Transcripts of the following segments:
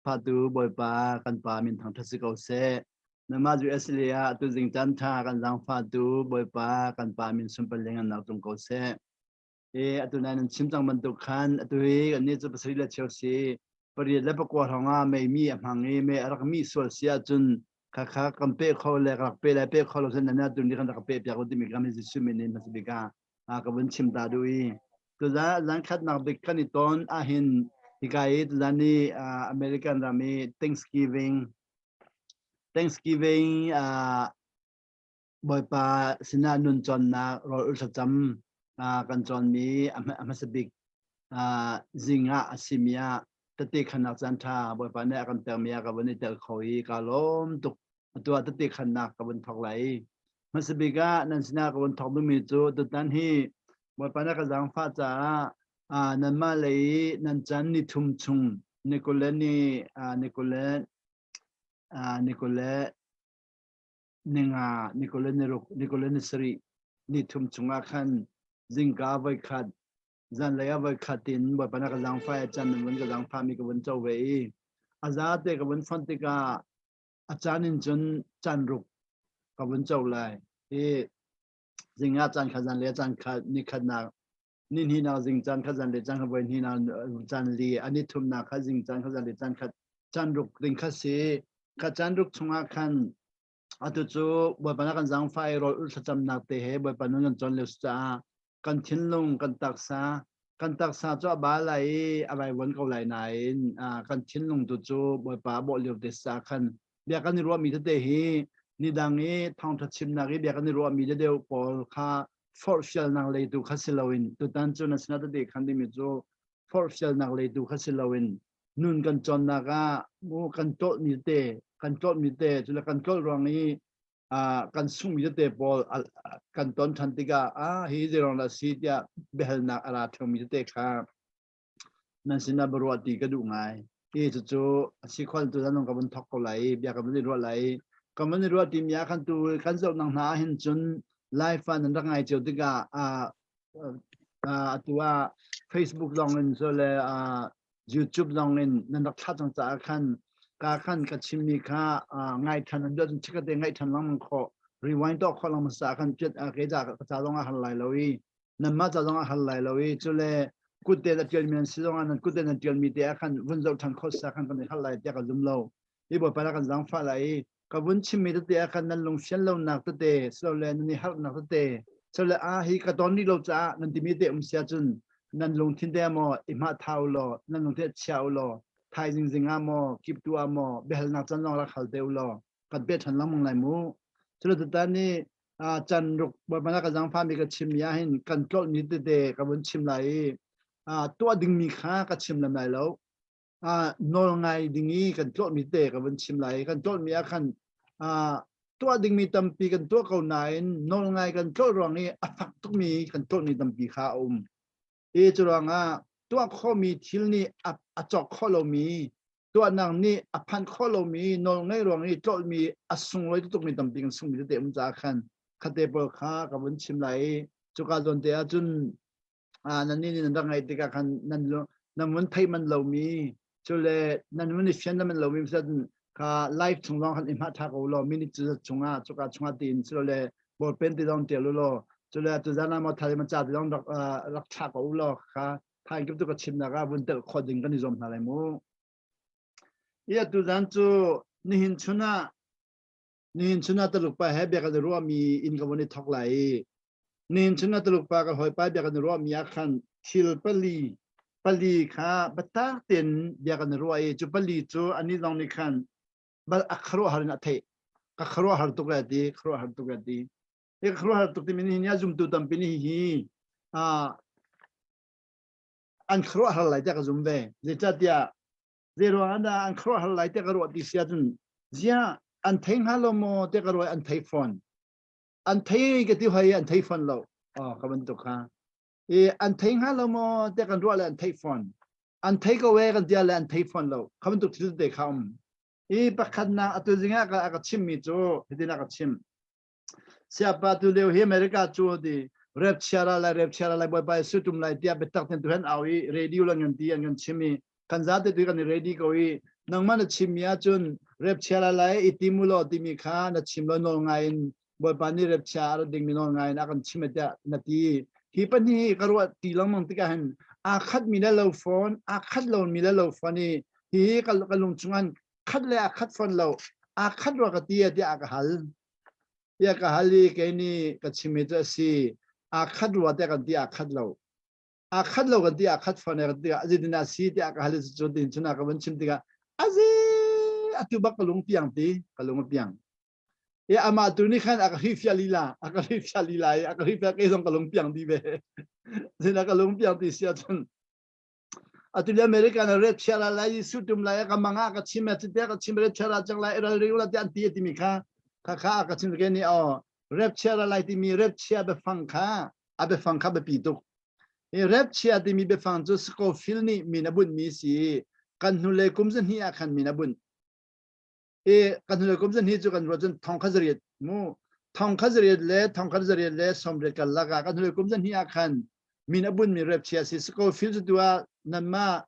พาตูบอยปากันปามินทางทัศกเสนมาจูเอสเลียตุจิงจันทากันจังฟาตูบอยปากันปามินสุมเปลิงกันนักตรงเสตุนั้นชิมจังมันตุขันตุเฮกันนี่จะภาษาละเชียวสีปริยัติและประกวดของไม่มีอภังไม่รักมีส่วนเสียจนข้ากันเป้เขาเลยรักเป้เลยเป้เขาเราเส้นนั้นตุนี้กันรักเป้อยากว่าที่มีการมีสิสุมินินมาสิบิกากับวันชิมตาดูอีตัวนั้นขัดนักเด็กกันนี่ตอนหินที่กายตัวนี้อเมริกันรามี Thanksgiving บอยปาสินานุนจอนนักรออุตจำกันจอนมีมาสิบิกซิงอาซิมียตติขนักจันทาบอยปาเนี่ยกันเตอร์เมียกับวันนี้เตอร์คอยกาลมตุกตัวตติขนักกับวันทอกไหลมาสิบิกานันสินากับวันทอกดุมิจูตุตันฮีบอยปาเนี่ยกันจังฟ้าจ้านันมาเลยนันจันนิทุมชุงนิโคเลนิโคเลนิงานิโคเลนิรุกนิโคเลนิสรีนิทุมชุงอาคันซิงกาไว้ขัดจันเลยไว้ขัดตินบอยปานักจังไฟจันมันก็จังพามีกับวันเจ้าเวอาซาเตกับวันฟันติกาอาจารย์นินจนจันรุกกับวันเจ้าเลยซิงอาจันขัดจันเลยจันขัดนิขัดนักนี่ฮีนาซิงจันขัดจันเลยจันขัดวันฮีนาจันลีอันนี้ทุมนักขัดซิงจันขัดจันเลยจันขัดจันรุกริงขัดสีขัดจันรุกชงอาคันอาตุจูบอยปานักจังไฟรออุลจำนักเตะบอยปานักจันเลสตากันทิ้งลงกันตักษาจ้าบ้าไหลอะไรวันเขาไหลไหนกันทิ้งลงตัวจูบอยป่าบ่เลี้ยวเดสาคันเบียกันนี่รู้ว่ามีเตหีนี่ดังนี้ทองทัดชิมนักเบียกันนี่รู้ว่ามีเดียวปอลค่าฟอร์ฟิลนักเลยตัวคัสซิลวินตัวตันจูนัสนาเด็กคันที่มีจูฟอร์ฟิลนักเลยตัวคัสซิลวินนุ่นกันจนนักมูกันโตมีเตจุลกันโตรองนี้กันสุ่มจะเตะบอลกันตอนทันติกาฮีเจรองลาซีเดียเบลนักอาราทงมีจะเตะค่ะนั่นสินะบรวตีก็ดูไงจู่สิคนตัวนั้นกับมันทอกก็ไหลเบียกับมันรัวไหลกับมันรัวทีมยาคันตัวกันเจ้าหนังหนาเห็นจนไลฟ์ฟันนั่นรักไงเจ้าติกาตัว Facebook ลองเล่นโซเลYouTube ลองเล่นนั่นรักชาติต่างๆคันกาขันกัชิมีค่าไงทันนั่นชิคกี้พายไงทันลังขอรีไวน์ต่อข้อลังมาสักขันจุดเกิดจากจะต้องหันไหลลอยนั่นมาจะต้องหันไหลลอยจุดเลยกุดเตะเตียนมีนสิลงอันนั้นกุดเตะเตียนมีเตียขันวุ่นเจ้าทันข้อสักขันกันหันไหลเตียกันจุ่มโลอีบอกไปแล้วกันจังฟ้าไหลกับวุ่นชิมีเตียขันนั่นลงเชียนเราหนักเตะสโลเลนนี่หักหนักเตะสโลเลฮีกระตอนนี้เราจะนั่นที่มีเตะเสียจนนั่นลงทิ้งเดียมอิมาเท้าโลนั่นลงเตะเช้าโลไทยจริงๆมอกิบตัวมอเบลนักจันลองรักเขาเดียวลอกัดเบ็ดทันลำมองไหลมูสุดท้ายนี้จันรุกบนบรรดาจังฟ้ามีกระชิมยาหินกันโจมีเตะกับวันชิมไหลตัวดึงมีค่ากับชิมลำไหลแล้วนอลไงดึงนี้กันโจมีเตะกับวันชิมไหลกันโจมีอาคันตัวดึงมีตั้มปีกันตัวเก่าไหนนอลไงกันโจรองนี้อักตุกมีกันโจมีตั้มปีข้าจุรองตัวข้อมีทิลนี่จอกข้อเรามีตัวนางนี่พันข้อเรามีนองในรวงนี่โจมีสุงเลยตุกมีตั้มปีกันสุงมีเตะมันจะคันคาเตเปอร์ค่ากับวันชิมไหลจุกาจนเตะจุนนั่นนี่นั่นไงติกาคันนั่นวันไทยมันเรามีจุเลนั่นวันนี้เชียนนั่นมันเรามีเส้นค่าไลฟ์ชงร้องคันอิมพัตทักเรามินิจุดชงจุกาชงตีนจุเลบอลเป็นที่ต้องเตะลุโลจุเลตุจานามาทายมันจัดที่ต้องรักชักอุโลค่ะทายกับตัวกชิมนะครับวันเตอร์ขอดึงกันนิยมอะไรมูตุจานจูนี่หินชุนะตลุกไปให้เบียกันรู้ว่ามีอินกับวันนี้ทอกไหลนี่หินชุนะตลุกไปกับหอยไปเบียกันรู้ว่ามีอาคารทิลปลีค่ะบัตตาเต็นเบียกันรู้ว่าจูปลีจูอันนี้ลองนี่คันบัตอักขรุหารินัทเทอักขรุหาริตุกะดีขรุหาริตุกะดีขรุหาริตุกที่มินิยาจุมตุตัมปินีฮีอันครัวหัลไลเตกจุ่มเวเจจัดยาเจรวอันอันครัวหัลไลเตกรัวดิเสียจุนเจียอันเทงฮัลโลโมเตกรัวอันเทฟอนอันเทกติวให้อันเทฟอนเราคำนั้นตุกค่ะอันเทงฮัลโลโมเตกันรัวเลยอันเทฟอนอันเทกเอาไว้กันเดียวเลยอันเทฟอนเราคำนั้นตุกที่สุดเด็กคำประคันนาอัตุจิงะก็ชิมมิจูที่ดินก็ชิมเสียปัตุเดียวที่อเมริกาจูดีเร็บเชียร์อะไรบ่อยไปสุดทุ่มไล่ที่อาเบตักเต็มตัวเห็นเอาอีเรดิโอลังเงินที่เงินชิมีกันซาเตตัวกันเรดิโก้อี nang mana chimia chun rep chala lai itimulo timikha na chimlo nol ngain boy pani rep cha ding minol ngain akan chimeta nati hi pani karwa tilang mang tikahan akhat milalo phone akhat lo milalo phone hi kalung chungan khat le akhat phone lo akhat wa ka tia dia ka hal ya ka hali ke ni ka chimeta si akhat wa te ka dia akhat lo ka dia akhat phone ka dia azidina si dia ka hali chu din chuna ka ban chim tika azi atu ba kalung piang ti kalung piang ya ama tu ni khan akhif ya lila ya akhif ya ke song kalung piang di be zina kalung piang ti sia chun atu le america na red chala la yi sutum la ya ka manga ka chime ti ka chime chala chang la era ri la ti ti mi kha ka chim ke ni o red chala la ti mi red chia be fang kha be pi tu e red chia ti mi be fang ju sko fil ni mi na bun mi si kan nu le kum zan hi akhan mi na bun e kan nu le kum zan hi chu kan ro chen thong khazriet mu thong khazriet le somre kal la ka kan nu le kum zan hi akhan mi na bun mi rep chia si sko fil ju tua nan ma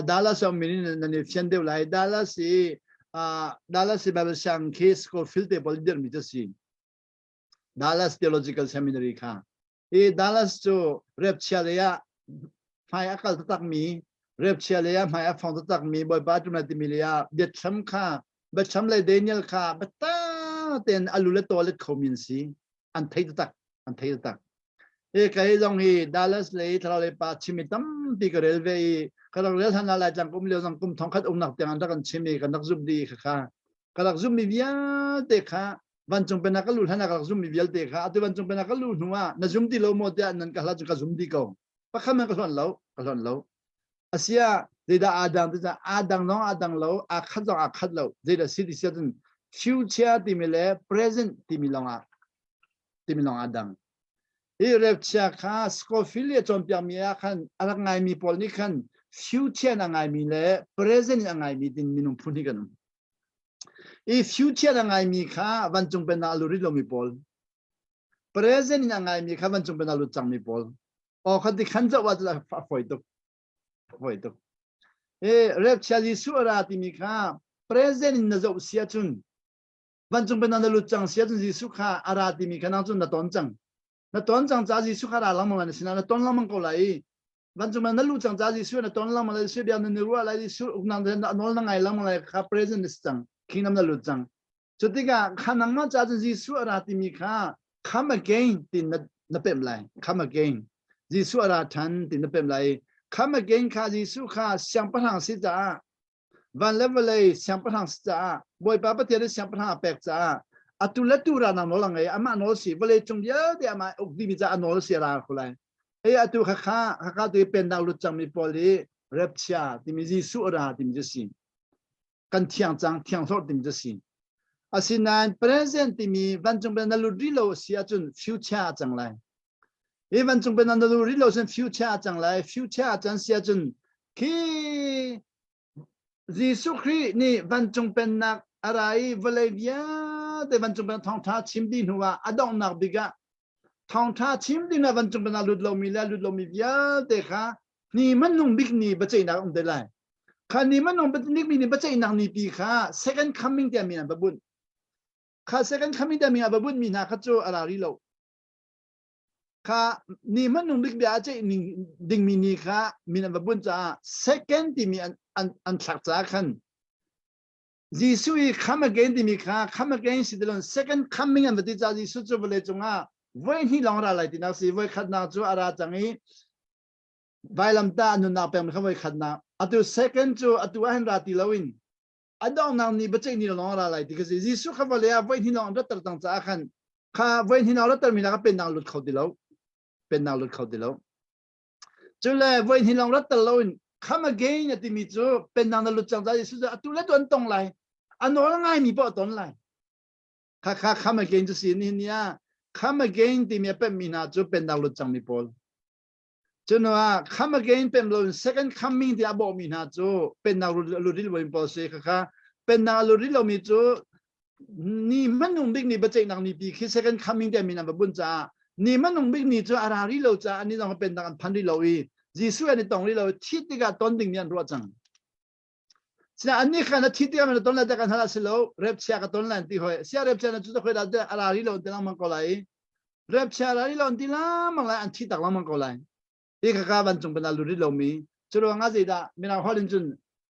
dala som mi na ni chen de lai dala si ba sang ke sko fil te bol der mi si Dallas Theological Seminary kha e Dallas chu rep chia le ya phai akal tak mi rep chia le ya phai a phong tak mi boy ba tu na ti mi le ya det sam kha ba sam le Daniel kha ba ta ten alule to le khomin si an thai tak e kai jong hi Dallas le thra le pa chimitam ti ka railway ka rel han la jang kum le jang kum thong khat nak tang kan chimi kan nak zum di kha ka nak zum mi bia te kha van chung pe na ka lu hana ka zum mi bial te kha atu van chung pe na ka lu nuwa na zum ti lo mo te nan ka la chu ka zum di ko pa kha ma ka lon lo asia de da adang lo akhat lo de da citizen future ti mi le present ti mi long adang e rep cha kha scofilia chom pya mi khan ala ngai mi pol ni khan future na ngai mi le present na ngai mi tin minum phuni kan e future na ngai mi kha van chung pe na lu ri lo mi pol present na ngai mi kha van chung pe na lu chang mi pol o khati khan ja wa la foi to e rep cha li su ra ti mi kha present na zo sia chun van chung pe na lu chang sia chun ji su kha ara ti mi kha na chun na ton chang na ton chang za ji su kha ra lang mang na sina na ton lang mang ko lai van chung na lu chang za ji su na ton lang mang la su bia na ni ru la ji su nang na nol na ngai lang mang la kha present is chang kingdom na lu chang chotiga khanang ma cha ji su ara ti mi kha come again tin na pem lai come again ji su ara than tin na pem lai come again kha ji su kha syang pa hang si cha van level lai syang pa hang si cha boy pa pa te syang pa hang pek cha atula tura na no lang ai ama no si vale chung ya de ama ukdi bi cha no si ra khulai e atu kha tu pen dang lu chang mi poli rep cha ti mi ji su ara ti mi si kan tiang so ti mi si asinan present ti mi van chung ben na lu ri lo sia chun future chang lai e van chung ben na lu ri lo sen future chang lai future chang sia chun ki ji su khri ni van chung ben na arai vale bia de van chung ben thong tha chim din huwa adong nak biga thong tha chim din na van chung ben na lu lo mi bia de kha ni man nung big ni ba chei na de lai kha ni man nung ba ni ba chei na ni pi kha second coming te mi na ba bun kha second coming te mi na ba bun mi na kha chu ara ri lo kha ni man nung big bia chei ni ding mi ni kha mi na ba bun cha second ti mi an thak cha khan Jisui come again di mikha come again si delon second coming and the cha jisu chu bole chunga voi hi long ra lai ti na si voi khat na chu ara changi bailam ta anu na pem kha voi khat na atu second chu atu han ra ti lawin adong na ni ba chei ni long ra lai ti ka jisu kha bole ya voi hi long ra tar tang cha khan kha voi hi long ra tar mi na ka pen na lut khau ti lo chu le voi hi long ra tar lawin come again at mi chu pen na lut chang cha jisu atu le don tong lai anol ngai mi po ton lai kha come again ju sin ni ya come again ti mi pe mi na chu pen da lu chang mi pol chu no come again pen lo second coming ti abo mi na chu pen na lu ri lo po se kha pen na lu ri lo mi chu ni manung big ni ba chei nang ni pi khi second coming ti mi na ba bun cha ni manung big ni chu ara ri lo cha ani dong pen da kan phan ri lo wi jisu ani tong ri lo thi ti ga ton ding nian ro chang Sina ani khana thiti am ton la da kan hala silo rep sia ka ton lan ti hoi sia rep sia na chu khoi da da ara ri lo tilang mang ko lai rep sia ra ri lo tilang mang lai an thi tak lang mang ko lai e ka ka ban chung ban lu ri lo mi chu lo nga zi da mi na ho lin chun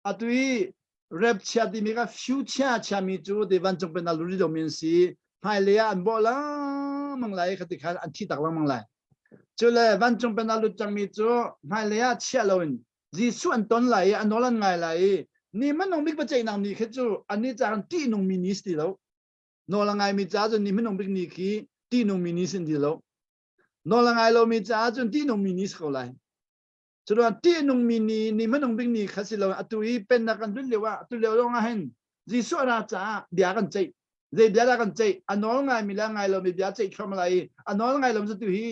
atui rep sia ti mi ka future cha mi chu de ban chung ban lu ri lo min si hai le an bo la mang lai ka ti khan an thi tak lang mang lai chu le ban chung ban lu chang mi chu hai le ya chia lo in ji su an ton lai an no lan ngai lai ni man nong big ba chai nang ni khe chu an ni chang ti nong ministry lo no la ngai mi cha chu ni man nong big ni khi ti nong ministry di lo no la ngai lo mi cha chu ti nong ministry ko lai chu lo ti nong mini ni man nong big ni kha si lo atui pen na kan le wa tu le lo nga hen ji su ra cha bia kan chai je bia ra kan chai an no ngai mi la ngai lo mi bia chai kham lai an no ngai lo chu tu hi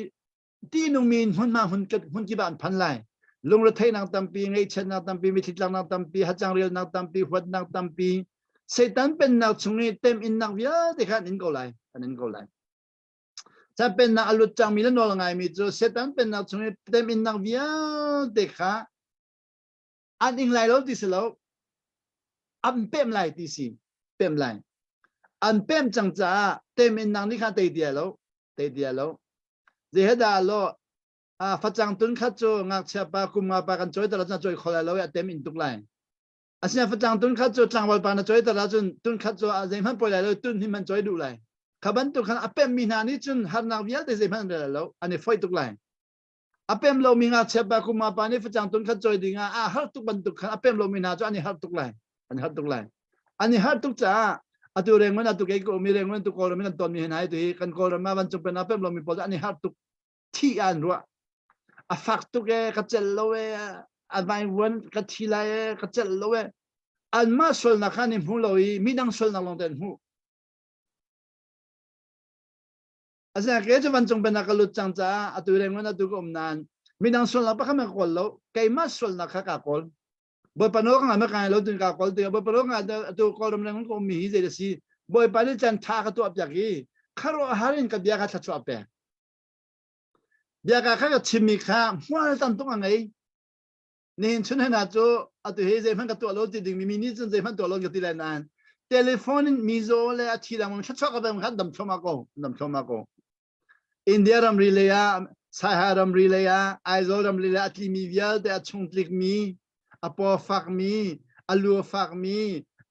ti nong min hun ma hun kat hun ki ban phan lai lung ra thay nang tampi ngay chen nang tampi mi thitlang nang tampi hachang real nang tampi huat nang tampi setan pen nang chungi tem in nang via de khan in go lai an in go lai sa pen na alut chang mi la no ngai mi chu setan pen nang chungi tem in nang via de kha an ing lai lo ti se lo an pem lai ti si pem lai an pem chang cha tem in nang ni kha te dia lo je heda lo phát trang tuân khát cho ngạc chia ba cùng mà ba kan choi ta ra choi khol lo ya tem in tuk lai asia phát trang tuân khát cho trang wal pa na choi ta ra chun tuân khát cho a zeng han poi lai lo tuân hi man choi du lai khaban tu khan apem mi na ni chun har na vial de zeng han de lo ani foi tuk lai apem lo mi ngạc chia ba cùng mà ba ni phát trang tuân khát choi dinga a har tuk ban tuk khan apem lo mi na cho ani har tuk lai ani har tuk cha atu reng man atu ke ko mi reng man tu ko mi kan ton mi hai tu kan ko ma ban chu pen apem lo mi pol ani har tuk thi an ro a faktu ke kachelloe a vai won kathila kachelloe an ma sol na khanim huloi midang sol na longden hu asa ke je van chung bena kalut chang cha atu reng na tu kom nan midang sol na pa kham ko lo kai ma sol na kha ka kol boy pano ka ma ka lo tin ka kol te boy pano nga tu kol reng ko mi je si boy pani chan tha ka tu ap yaki kharo harin ka bia ka tha chu ape bia ka kha chimi kha hwa tam tung angai nin chun na chu atu he je man ka to lo ti ding mi ni chun je man to lo ti la nan telephone mi zo le a thi la mong cha ka bam kha dam thoma ko india ram rilaya saharam rilaya aizoram rilaya atli mi vial de chung klik mi apo fak mi alu fak mi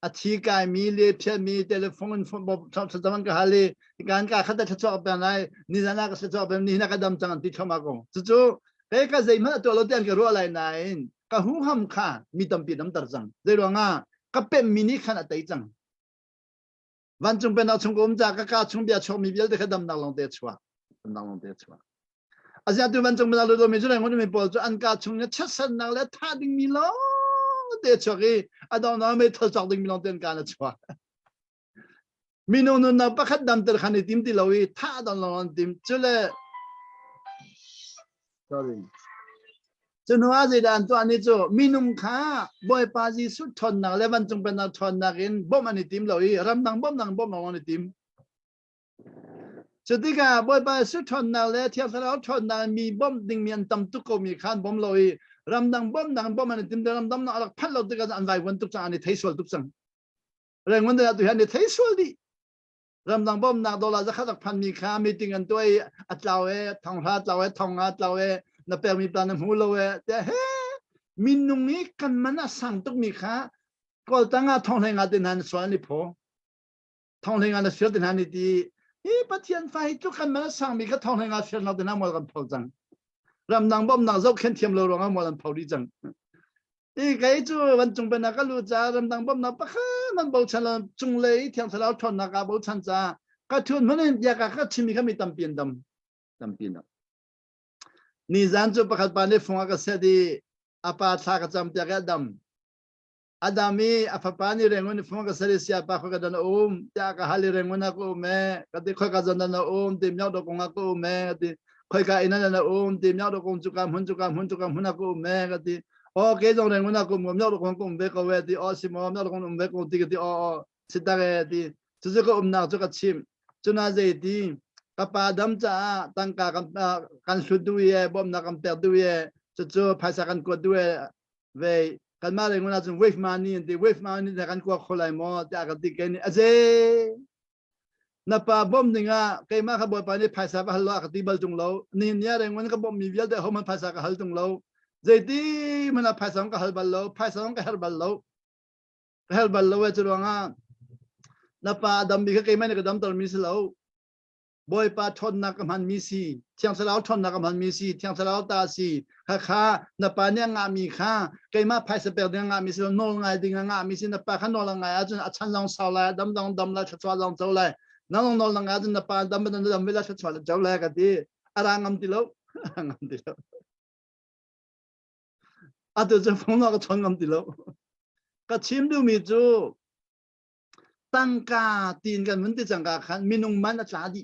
athi kai mi le phe mi telephone phone cha zaman ka hale gan ka khata cha ba nai ni jana ka cha ba ni na ka dam chang ti thoma ko chu pe ka zai ma to lo tian ka ro lai nai ka hu ham kha mi tam pi dam tar chang de ro nga ka pe mi ni khan atai chang van chung pe na chung gom ja ka chung bia chom mi bial de khadam na long de chwa asia tu van chung pe na lo mi chu lai ngo mi pol chu an ka chung ne cha san na le tha ding mi lo de chori adon na me thal chak ding mi long ten ka na chwa mi no no na pa khat dam ter khan tim ti lo wi tha don long tim chu le sorry chu no a je dan to ani chu minum kha boy pa ji su thon na le van chung pe na thon na rin bom ani tim lo wi ram nang bom long ani tim chu ti ka boy pa su thon na le thia sa lo thon na mi bom ding mi an tam tu ko mi khan bom lo wi ram nang bom ani tim ram dam na alak phan lo te ka an vai wan tu cha ani thai sol tu chang reng wan da tu han ni thai sol di ram nang bom na dola za khatak phan mi kha meeting an toi atlawe thong ha atlawe thong atlawe na pe mi plan hu lo we te he min nung ni kan mana sang tuk mi kha kol tanga thong le nga tin han so ni pho thong le nga na sel tin han ni ti e pathian fai tu kan mana sang mi kha thong le nga sel na tin mo kan pho chang ram nang bom na zo khen thiam lo ro nga mo lan pho ri chang e kai chu wan chung pe na ka lu cha ram nang bom na pa kha man bo chan la chung le thiam sa lo thon na ka bo chan cha ka thun man ya ka kha chimi kha mi tam pin dam ni zan chu pakhat pa ne phonga ka se di apa tha ka cham pya ka dam adami apa ni rengon phonga ka se sia pa kho ka dan ya ka hali rengon ko me ka de kho ka jan na tim nyau do ko nga ko me ti khoi ka ina na tim nyau do ko chu kam hun na ko me ka ti o ke jong rengon ko mo nyau do ko be ko we ti o si mo nyau do ko be ko ti o sita ge ti chu ko na chu ka chim chu na je ti kapadam cha tangka kan sudu ye bom na kam ter du ye chu phasa kan ko du ve กันมาเลยว่าจะเวฟมานี่ที่เวฟมานี่แต่กันกว่าคนไหลมอแต่อากันติกันนี่นับป่าบ่มนี่ง่ะใครมาขบวนไปนี่ภาษาฮัลโหลอาติบัลจงเรานี่เนี่ยเรื่องมันก็บ่มีเวลแต่เขามันภาษาก็ฮัลจงเราใจดีมันภาษาก็ฮัลบัลเราภาษาก็ฮัลบัลเราเวจรวงอ่ะนับป่าดำบีก็ใครไม่ได้ก็ดำตอนมีสิเราบอยป่าทนนักมันมีสิเที่ยงสลาวทนนักมันมีสิเที่ยงสลาวตาสิข้านับป่าเนี่ยงามีข้าใครมาภาษาเปล่าเนี่ยงามีสิโนลไงดิ่งงามีสินับป่าข้าโนลไงอาจารย์ฉันลองสาวเลยดำเลยชัดชัวลองเจ้าเลยน้องลองอาจารย์นับป่าดำเวลาชัดชัวเจ้าเลยกันดีอะไรงามติโลอาจจะฟังเราก็ชนงามติโลก็ชิมดูมีจูตั้งกาตีนกันเหมือนที่จังกาขันมีนุ่งมันอัจฉริ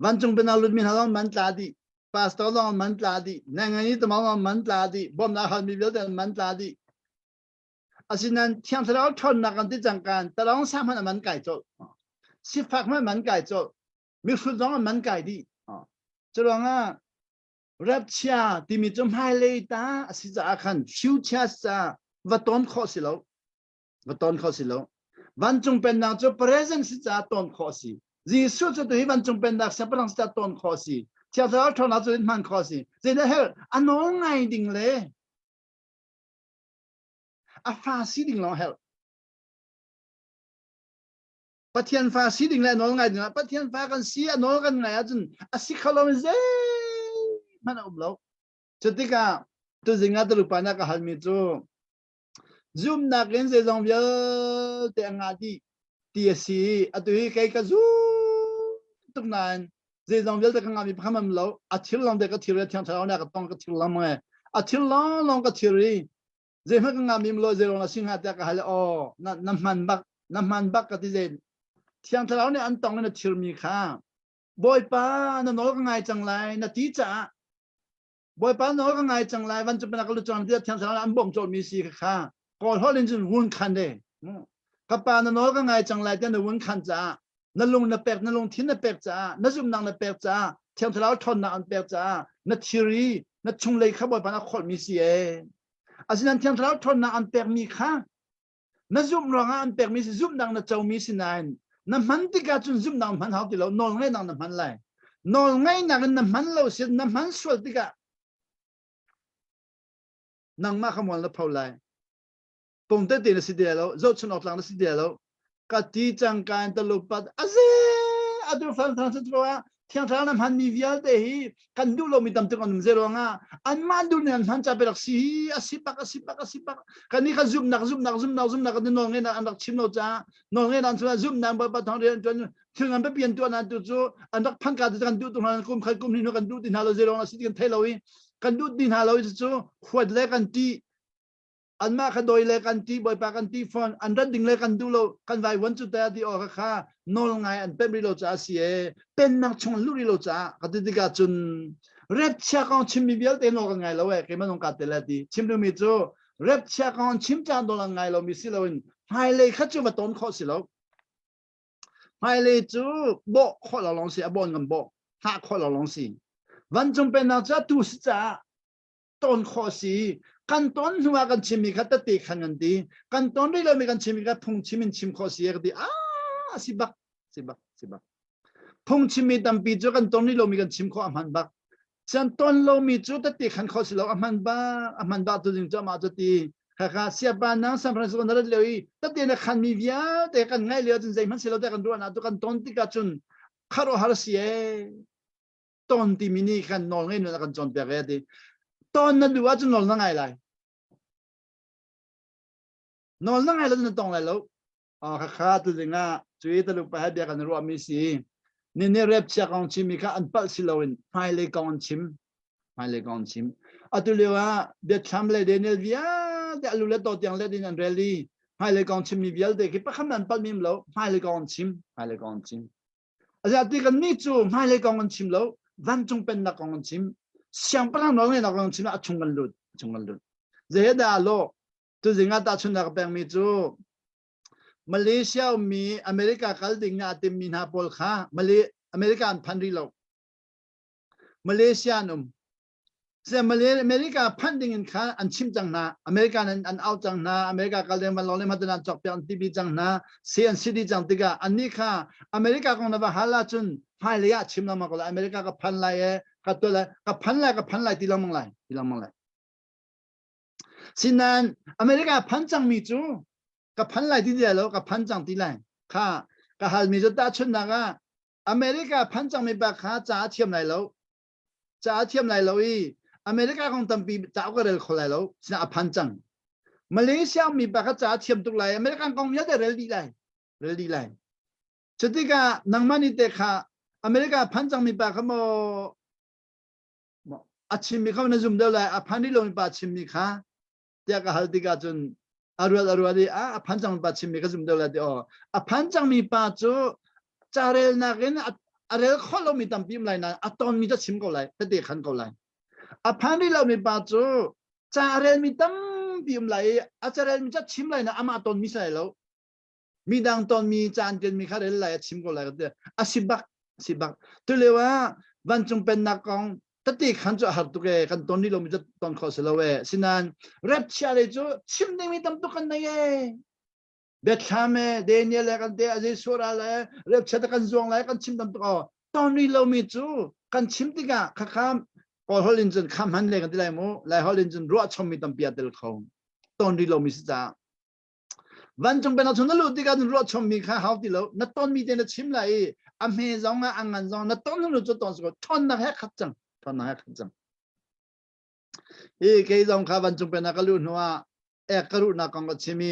วันจงเป็นอาลุดมีหาลองมันตาดีปาสตอลองมันตาดีนางนี้ตัวมองมันตาดีบอมนาฮันมีเวลเดนมันตาดีอาศัยนั้นเที่ยงเราทนนักกันที่จังการแต่เราสามารถมันไก่โจสิฟักมันไก่โจมีฝุ่นร้องมันไก่ดีจะลองอ่ะรับเชียที่มีจมหายเลยตาอาศัยจะอาคันฟิวเจอร์ซาวัดต้นข้อสิโลวันจงเป็นนางจะpresentสิจะต้นข้อสิจีสุดจะตัววันจงเป็นนักสัพพังสตาต้นข้อสิเที่ยวเราทนนักจะมันข้อสิจะได้เห็นอันน้องไงดิ่งเลยอาฟาสีดิ่งลองเห็นปะเทียนฟ้าสีดิ่งเลยน้องไงดิ่งปะเทียนฟ้ากันสีน้องกันไงอาจารย์อาศัยเขาลงเซมันอุบลจุดที่ก้าตัวจิงอาตัวรูปนักฮัลมิจูซูมนักเรียนเสียงเยอะแต่งาดีที่สิอาตัวนี้ใครก็ซูตรงนั้นเสียงเยอะแต่งามีพามันเราอาทิตย์ลองเด็กก็ทีเรียที่เราเนี่ยก็ต้องก็ทีละมั้ยอาทิตย์ลองก็ทีเรียเสียงมันงามีมโลเซลล์นะสิ่งที่ก็ฮัลโหลน้ำมันบักก็ที่เสียที่เราเนี่ยอันต้องเนี่ยทีมีค่าบอยป้านั่นน้องไงจังไรนาทีจ้าบอยป้าน้องไงจังไรวันจะเป็นนักลุจอนที่ที่เราอันบ่มโจมีสีค่าก่อนเขาเล่นจนวุ่นคันเด้กับป้านั่นน้องไงจังไรที่นั่นวุ่นคันจ้านั่นลงนั่นเป็ดนั่นลงทิ้งนั่นเป็ดจ้านั่นซุ่มนั่งนั่นเป็ดจ้าที่เราทนนั่นอันเป็ดจ้านั่นทีรีนั่นชงเลยข้าบอยป้านั่นคนมีสีอาศัยนั้นที่เราทนนั่นอันเป็ดมีค่านั่นซุ่มรองอันเป็ดมีสีซุ่มนั่งนั่นเจ้ามีสีนั่นน้ำมันที่กาจุนซุ่มน้ำมันหาที่เรานอนไงนั่งน้ำมันเลยนอนไงนั่งน้ำมันเราเสียน้ำมันส่วนที่กานั่งมาขโมยแล้วเผาเลยปุ่มเตตินสิเดียแล้วโจชนออกหลังสิเดียแล้วก็ที่จังการตลุปัดอาเซอดูฟังทางสุดว่าที่ทางน้ำมันมีวิญญาณเดียกันดูเรามีตำตึกอันเซโรงอ่ะอันมาดูเนี่ยมันจะเป็นลักษณะสิปักกันนี่ก็ซุ่มนักกันนอนไงนั่งอันดักชิมโนจ้านอนไงนั่งส่วนซุ่มนั่งไปทางเรียนจนถึงอันไปเปลี่ยนตัวนั่นตัวจูอันดักพันการกันดูตรงนั้นกุมใครกุมนี่นกันดูดินฮาโลเซโรงอ่ะสิกันเทลวิกันดูดินฮาโลจูขวดเล็กกันที่อันมาขดอยเล็กกันที่บอยปากันที่ฟอนอันรัดดิ่งเล็กกันดูโลกันไว้วันจุดแต่ที่ออกค่ะนอนไงอันเป็นริโลจ้าเสียเป็นนักชงลุริโลจ้าก็ติดกับจุนเร็บเชียกองชิมมีเบี้ยเต็นอกันไงแล้วเว้ยแกมันต้องการเตลดีชิมดูมีจูเร็บเชียกองชิมจานโดนไงเรามีสิเราไฮเลยขัดจูมาต้นข้อสิเราไฮเลยจูบ่ข้อเราลองสิบ่นกันบ่ห้าข้อเราลองสิวันจงเป็นนักจ้าตุสจ้าต้นข้อสิกันต้นหัวกันชิมิขัดตีขันกันดีกันต้นได้เรามีกันชิมิขัดพงชิมินชิมข้อสิกันดีสิบักพงชิมิตัมปีจูกันต้นนี้เรามีกันชิมข้อมันบักฉันต้นเรามีจุดตีขันข้อสิเรามันบักตัวจริงจะมาจุดตีค่ะเสียบ้านนั้นสัมพันธ์สุนทรเลยตัดตีนักขันมีวิญญาณแต่กันง่ายเลยจนใจมันเสียเราแต่กันด้วยนะตัวกันต้นที่กันจนคารวะฮาร์เสียต้นที่มินิกันนอนง่ายนู่นกันจนเปรียบดีตอนนั้นดูว่าจะนอนนั่งไงเลยนอนนั่งไงแล้วจะต้องอะไรแล้วข้าตัวจริงอ่ะช่วยตลุไปให้เบียกันรัวมีสินี่เรียบเชียกองชิมมีข้าอันปัลสิลวินไม่เลยกองชิมตัวเรียกว่าเดี๋ยวทำเลยเดี๋ยวเนี่ยวิเดี๋ยวรู้แล้วตัวอย่างเลยเดี๋ยวนั่นเรลี่ไม่เลยกองชิมมีวิเดี๋ยวคิดว่าคำนั้นปัลมีมแล้วไม่เลยกองชิมอาจารย์ที่กันนี่จูไม่เลยกองชิมแล้ววันจงเป็นนักกองชิม想不让老人那个起码冲个路，这大路都人家打出那个表面做，马来西亚米อเมริกาเขาดึงอาติมินาโพลค่ะอเมริกันพันธุ์เรามาเลเซียนุ่ม เสียมาเลอเมริกาพันดิ่งข้าอันชิมจังนะอเมริกานั้นอันเอาจังนะอเมริกาการเรียนมาลองเรียนมาตนาจอกเปียนทีบีจังนะเซียนซิตี้จังติกาอันนี้ข้าอเมริกาของนบฮาลาจุนไฮเลียชิมลำมาก็เลยอเมริกากับพันไลกับตัวเลยกับพันไลที่ลำมังไลสินั้นอเมริกาพันจังมีจูกับพันไลที่เดียวแล้วกับพันจังที่ไลข้ากับฮัลมีจุดตาชุนนะก็อเมริกาพันจังมีปากข้าจะเทียมไหนแล้วจะเทียมไหนแล้วอีอเมริกาของตั้มปีจะเอาก็เรื่องคนไรแล้วสินะพันจังมาเลเซียมีปากข้าจะเทียมตุกไรอเมริกันกองยัดเรื่องดีไรจุดที่ก็นังมันนี่เด็กข้าอเมริกาพันจังมีปากข้าโมอาชิมมีข้าวในซุ่มเดียวเลยพันนี่ลงมีปากชิมมีข้าเดี๋ยวก็ฮัลติกาจนอารวาดีพันจังมีปากชิมมีข้าซุ่มเดียวเลยเดี๋ยวพันจังมีปากจูจาเรลนักเนี่ยเรลข้อเรามีตั้มปีมไรนะตอนมีจะชิมก็ไรแต่เด็กขันก็ไรพันนี่เรามีปากจูจาเรลมีตั้มปีมไรจาเรลมีจะชิมไรนะมาตอนมีใส่แล้วมีดังตอนมีจานกันมีข้าเรลไรชิมก็ไรก็เดี๋ยวสิบักตัวเลยว่าวันจงเป็นนักกองตัดตีขันจะหัดตุกกันตอนนี้เรามีจะตอนข้อเสลวสินันเร็บชาเลยจูชิมได้มีตั้มตุกันได้เด็ดข้ามเดนิเอลกันเดอเจสุราเลยเร็บชาตกันจวงเลยกันชิมตั้มตุกตอนนี้เรามีจูกันชิมติกะข้ามก็ฮอลลินจนข้ามหันเลยกันที่ไรมั้งเลยฮอลลินจนรัวชมมีตั้มเปียเดลเขาตอนนี้เรามีสิจ้าวันจงเป็นเอาชนลูกที่กันรัวชมมีข้าหาวที่เรานัดตอนมีเดนชิมเลยอเมซองอังกันซองนัดตอนนู้นจุดตอนสุดทอนนักแฮกขัดจังเคยจงข้าวันจงเป็นนักลุ้นว่ากรุณากังก็ชิมี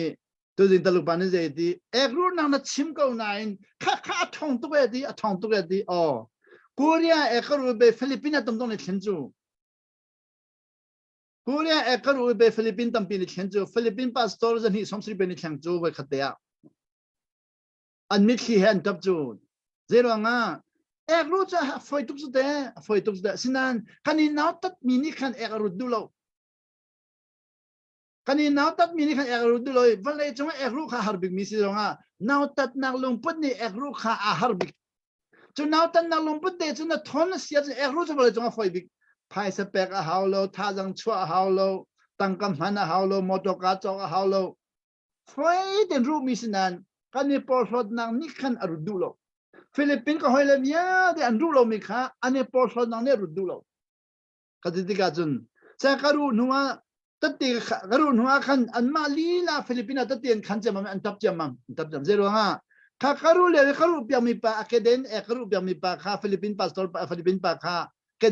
ตัวจริงตลุปันนี่เจดีกรุณานัดชิมก็นายข้าท่องตัวดีกูเรียกรุณาไปฟิลิปปินส์ตั้งแต่เช้นจูกูเรียกรุณาไปฟิลิปปินส์ตั้งปีนี้เช้นจูฟิลิปปินส์พาสตอร์จะนี่สมศรีเป็นเช้นจูไว้ขัดเดียอันมิดขี้เห็นทับจูเจริญง่ารู้จะไฟตุกสุดสินันคันนี้น้าตัดมินิคันรู้ดูเราคันนี้น้าตัดมินิคันรู้ดูเลยวันเลยจังว่ารู้ข้าฮาร์บิกมิสิรองอ่ะน้าตัดนักลงพุทธนี่รู้ข้าฮาร์บิกจนน้าตัดนักลงพุทธเดชจนทอนเสียจนรู้จะวันเลยจังว่าไฟบิกพายสเปกฮาวโลท่าจังชัวฮาวโลตั้งกำหันฮาวโลมอเตอร์การ์จอกฮาวโลไฟเดินรู้มิสินันคันนี้พอสดนักนิคันรู้ดูเราฟิลิปปินส์ก็ให้เลยเนี่ยเดี๋ยวอันรู้เราไม่ค่ะอันนี้พอสดนักเนี่ยรู้ดูเราก็ติดกันจนแต่ก็รู้หนูว่าตัดตีก็รู้หนูว่าคันอันมาลีลาฟิลิปปินส์ตัดตีคันจะมันอันทับจะมันเจริญง่ะข้าก็รู้เลยก็รู้เปียมีปากเดินก็รู้เปียมีปากข้าฟิลิปปินส์พาสตอร์ฟิลิปปินส์ปากข้า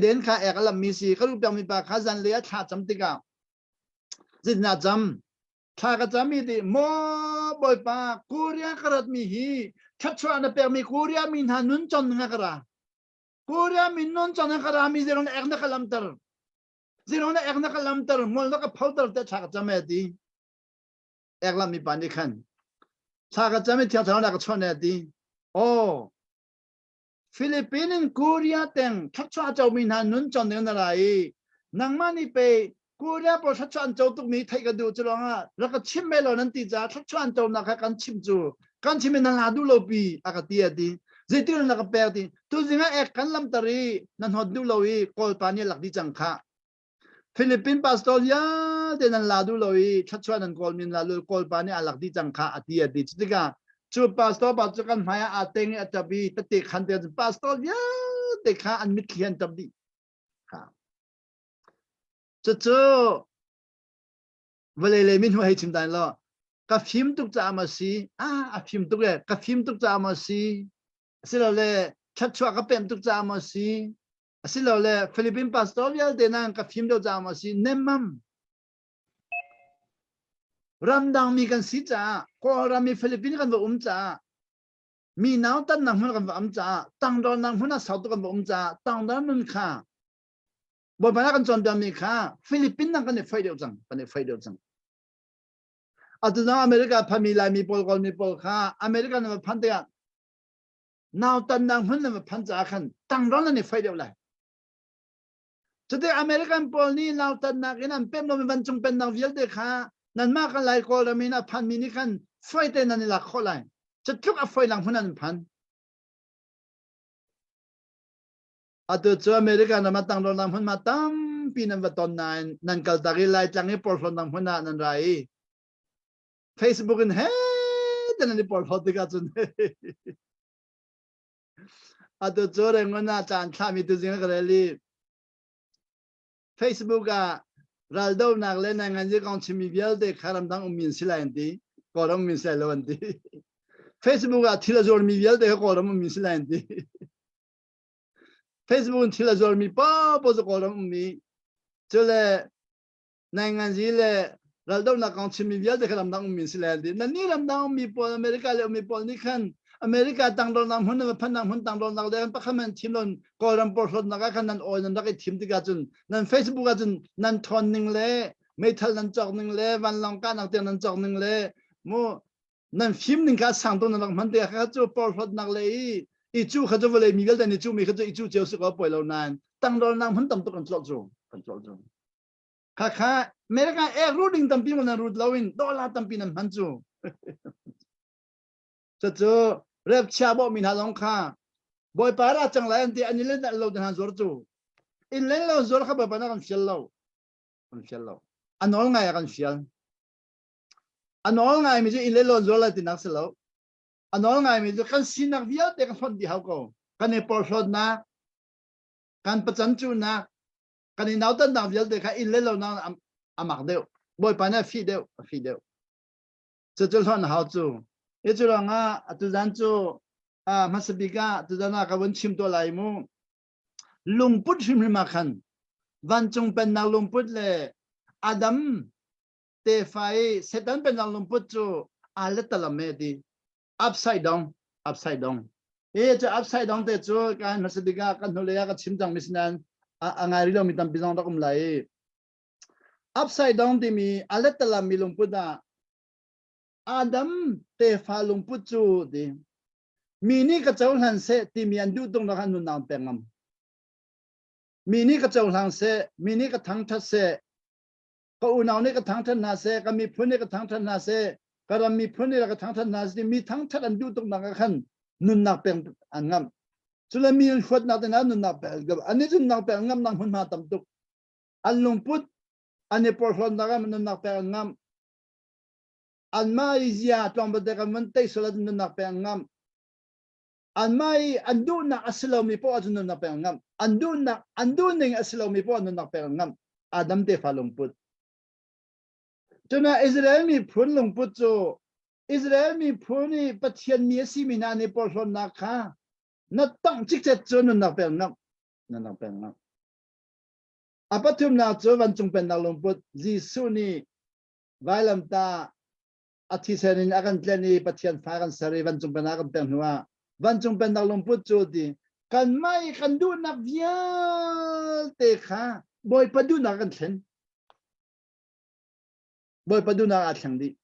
เดินข้าก็ลำมีสีก็รู้เปียมีปากข้าจันเลียข้าจำติกาจิตน่าจำข้าก็จำมีดีโม่บ่อยปากกูเรียกกระดมีฮีชัดชัวร์นะเปียมีกูเรียมีหานุนจนนักระกูเรียมีนุนจนนักระมีเจริญนักลำเตอร์เจริญนักลำเตอร์มอลนักพาวเตอร์แต่ข้าก็จำไม่ดีลำมีปานิคันข้าก็จำไม่เที่ยวทางนักชนเนี่ยดีโอ้ฟิลิปปินส์กูเรียเต็งชัดชัวร์จะมีหานุนจนเนี่ยอะไรนังมันนี่ไปกูเรียพอชัดชัวร์จะตุกมีไทยก็ดูจะร้องอ่ะแล้วก็ชิมเมลนั้นตีจ้าชัดชัวร์จะนักกันชิมจูกันชิมนันลาดูโลบีอากาศดีดีเจติร์นักเปิดดีตัวจริงกันลำตรีนั่นหดดูโลวีโคลปานี่หลักดีจังค่ะฟิลิปปินส์พาสตอร์ยาเดนันลาดูโลวีชัดชัวร์นันโคลมินลาดูโคลปานี่หลักดีจังค่ะดีดีจริงอ่ะจูพาสตอร์ปัจจุบันหมายอาเตงอาจจะบีตัดติขันเดียร์พาสตอร์ยาเด็กข้าอันมิดเขียนจับดีค่ะจู่เวลาเลยมินหัวให้ชิมได้แล้วกับฟิล์มตุกจามาสีฟิล์มตุกเลยกับฟิล์มตุกจามาสีสิเราเลยชัดชัวร์กับเป็นตุกจามาสีสิเราเลยฟิลิปปินส์พาสตอร์ยาเดนังกับฟิล์มตุกจามาสีเนมัมรำดังมีกันสิจ้าก็รามีฟิลิปปินส์กันว่าจ้ามีน้าวตันนังหุ่นกันว่าจ้าตั้งดอนนังหุ่นสาวตุกันว่าจ้าตั้งดอนนุ่นค่ะบ่มากันจนเดียวมีค่ะฟิลิปปินส์นั่งกันเนี่ยไฟเดียวจังกันเนี่ยไฟเดียวจังอาจจะน้องอเมริกาพามีลายมีโปลกอลมีโปลค่ะอเมริกาเนี่ยพันเดียนาวตันนังหุ่นเนี่ยพันจ้าขันตั้งดอนนั่นเนี่ยไฟเดียวเลยจะได้อเมริกันโปลนี่นาวตันนักนั่นเป็นโนมันจงเป็นนาวเวียลเด็กค่ะนั่นมากกันหลายคนเรามีน่ะพันมีนี่ขันไฟเต็นนั่นนี่หลักข้อไรจะทุกไฟหลังหุ่นนั่นพันอาจจะอเมริกาเนี่ยมาตั้งดอนนังหุ่นมาตั้ม pi nan vaton nan kal tari lai tlang ni por phon nang hona nan rai Facebook in he dan ni por phot ka chun ado chore ngona chan thami tu jing ka li Facebook a Rawlulhnak le na ngan ji kong chimi bial de kharam dang min silain ti koram min silain ti Facebook a thila jor mi bial de koram min silain ti Facebook thila jor mi pa po zo koram mi chole na ngan ji le Rawlulhnak kong chimi bial de kharam dang min silain ti na ni ram dang mi po America le mi po ni khan America tang dol nam hun na phan nam hun tang dol nak de pa khaman thimlon koram por hot na ka khan nan oi nan da kai thim ti ka chun nan Facebook a chun nan thon ning le mai thal nan chok ning le van long ka nak te nan chok ning le mo nan phim ning ka sang to nan man te ka chu por hot nak le I chu kha chu le mi gal da ni chu mi kha chu I chu cheu su ko poi lo nan tang dol nam hun tam to kan chok chu kha kha America e ruding tam pi mo nan rud lawin dollar tam pi nan han chu chu Rep chabo min halong kha boy para chang lai anti anile lo dan zor chu in len lo zor kha ba na kan fial lo anol ngai kan fial anol ngai mi je in len lo zor la ti nak se lo anol ngai mi je kan sinak vial te kan phon di hau ko kan e por shot na kan pachan chu na kan I nau tan na vial te kha in len lo na amak deu boy pa na fi deu chu hon hau chu ये जो रंगा तुझांचो मसबिका तुझाना कवन चिम तो लाई मु लुंगपुट चिम माखन वंचुंग पेन ना लुंगपुट ले आदम ते फाई सेतन पेन ना लुंगपुट जो आले तलमे दी upside down ये जो upside down ते जो kan मसबिका kan होले का चिम जंग मिसनान अंगारी लो मितम बिजों तक लाई upside down दी मी आले तलमे लुंगपुटा Adam te falung pucu di mini kacaulan se timian du dong na kan nang pengam mini kacaulan se mini katang tha se ko unaw ni katang tha na se kami phune katang tha na se karami phune ka thang tha na se mi thang tha an du dong na kan nun na peng angam chula mi khot na na nun na pel ga ani jun na pel ngam nang hun ma tam tuk alung put ani por hlon na ga nun na pel ngam an mai zia tong bade ka man tai sola nun na pe ngam an mai andu na aslo mi po nun na pe ngam andu ning aslo mi po nun na pe ngam adam te falung put tuna Israel mi phun lung put cho Israel mi phuni pathian mi si mi na ni por hlon na kha na tong chik che cho nun na pe ngam apathum na cho wan chung pen na lung put jisu ni vailam ta Atisenin akan tleni pathian faran sari van chung pen akan pen huwa van chung pen na lung put cho di kan mai kan du na vial te kha boy padu na kan thlen boy padu na athang di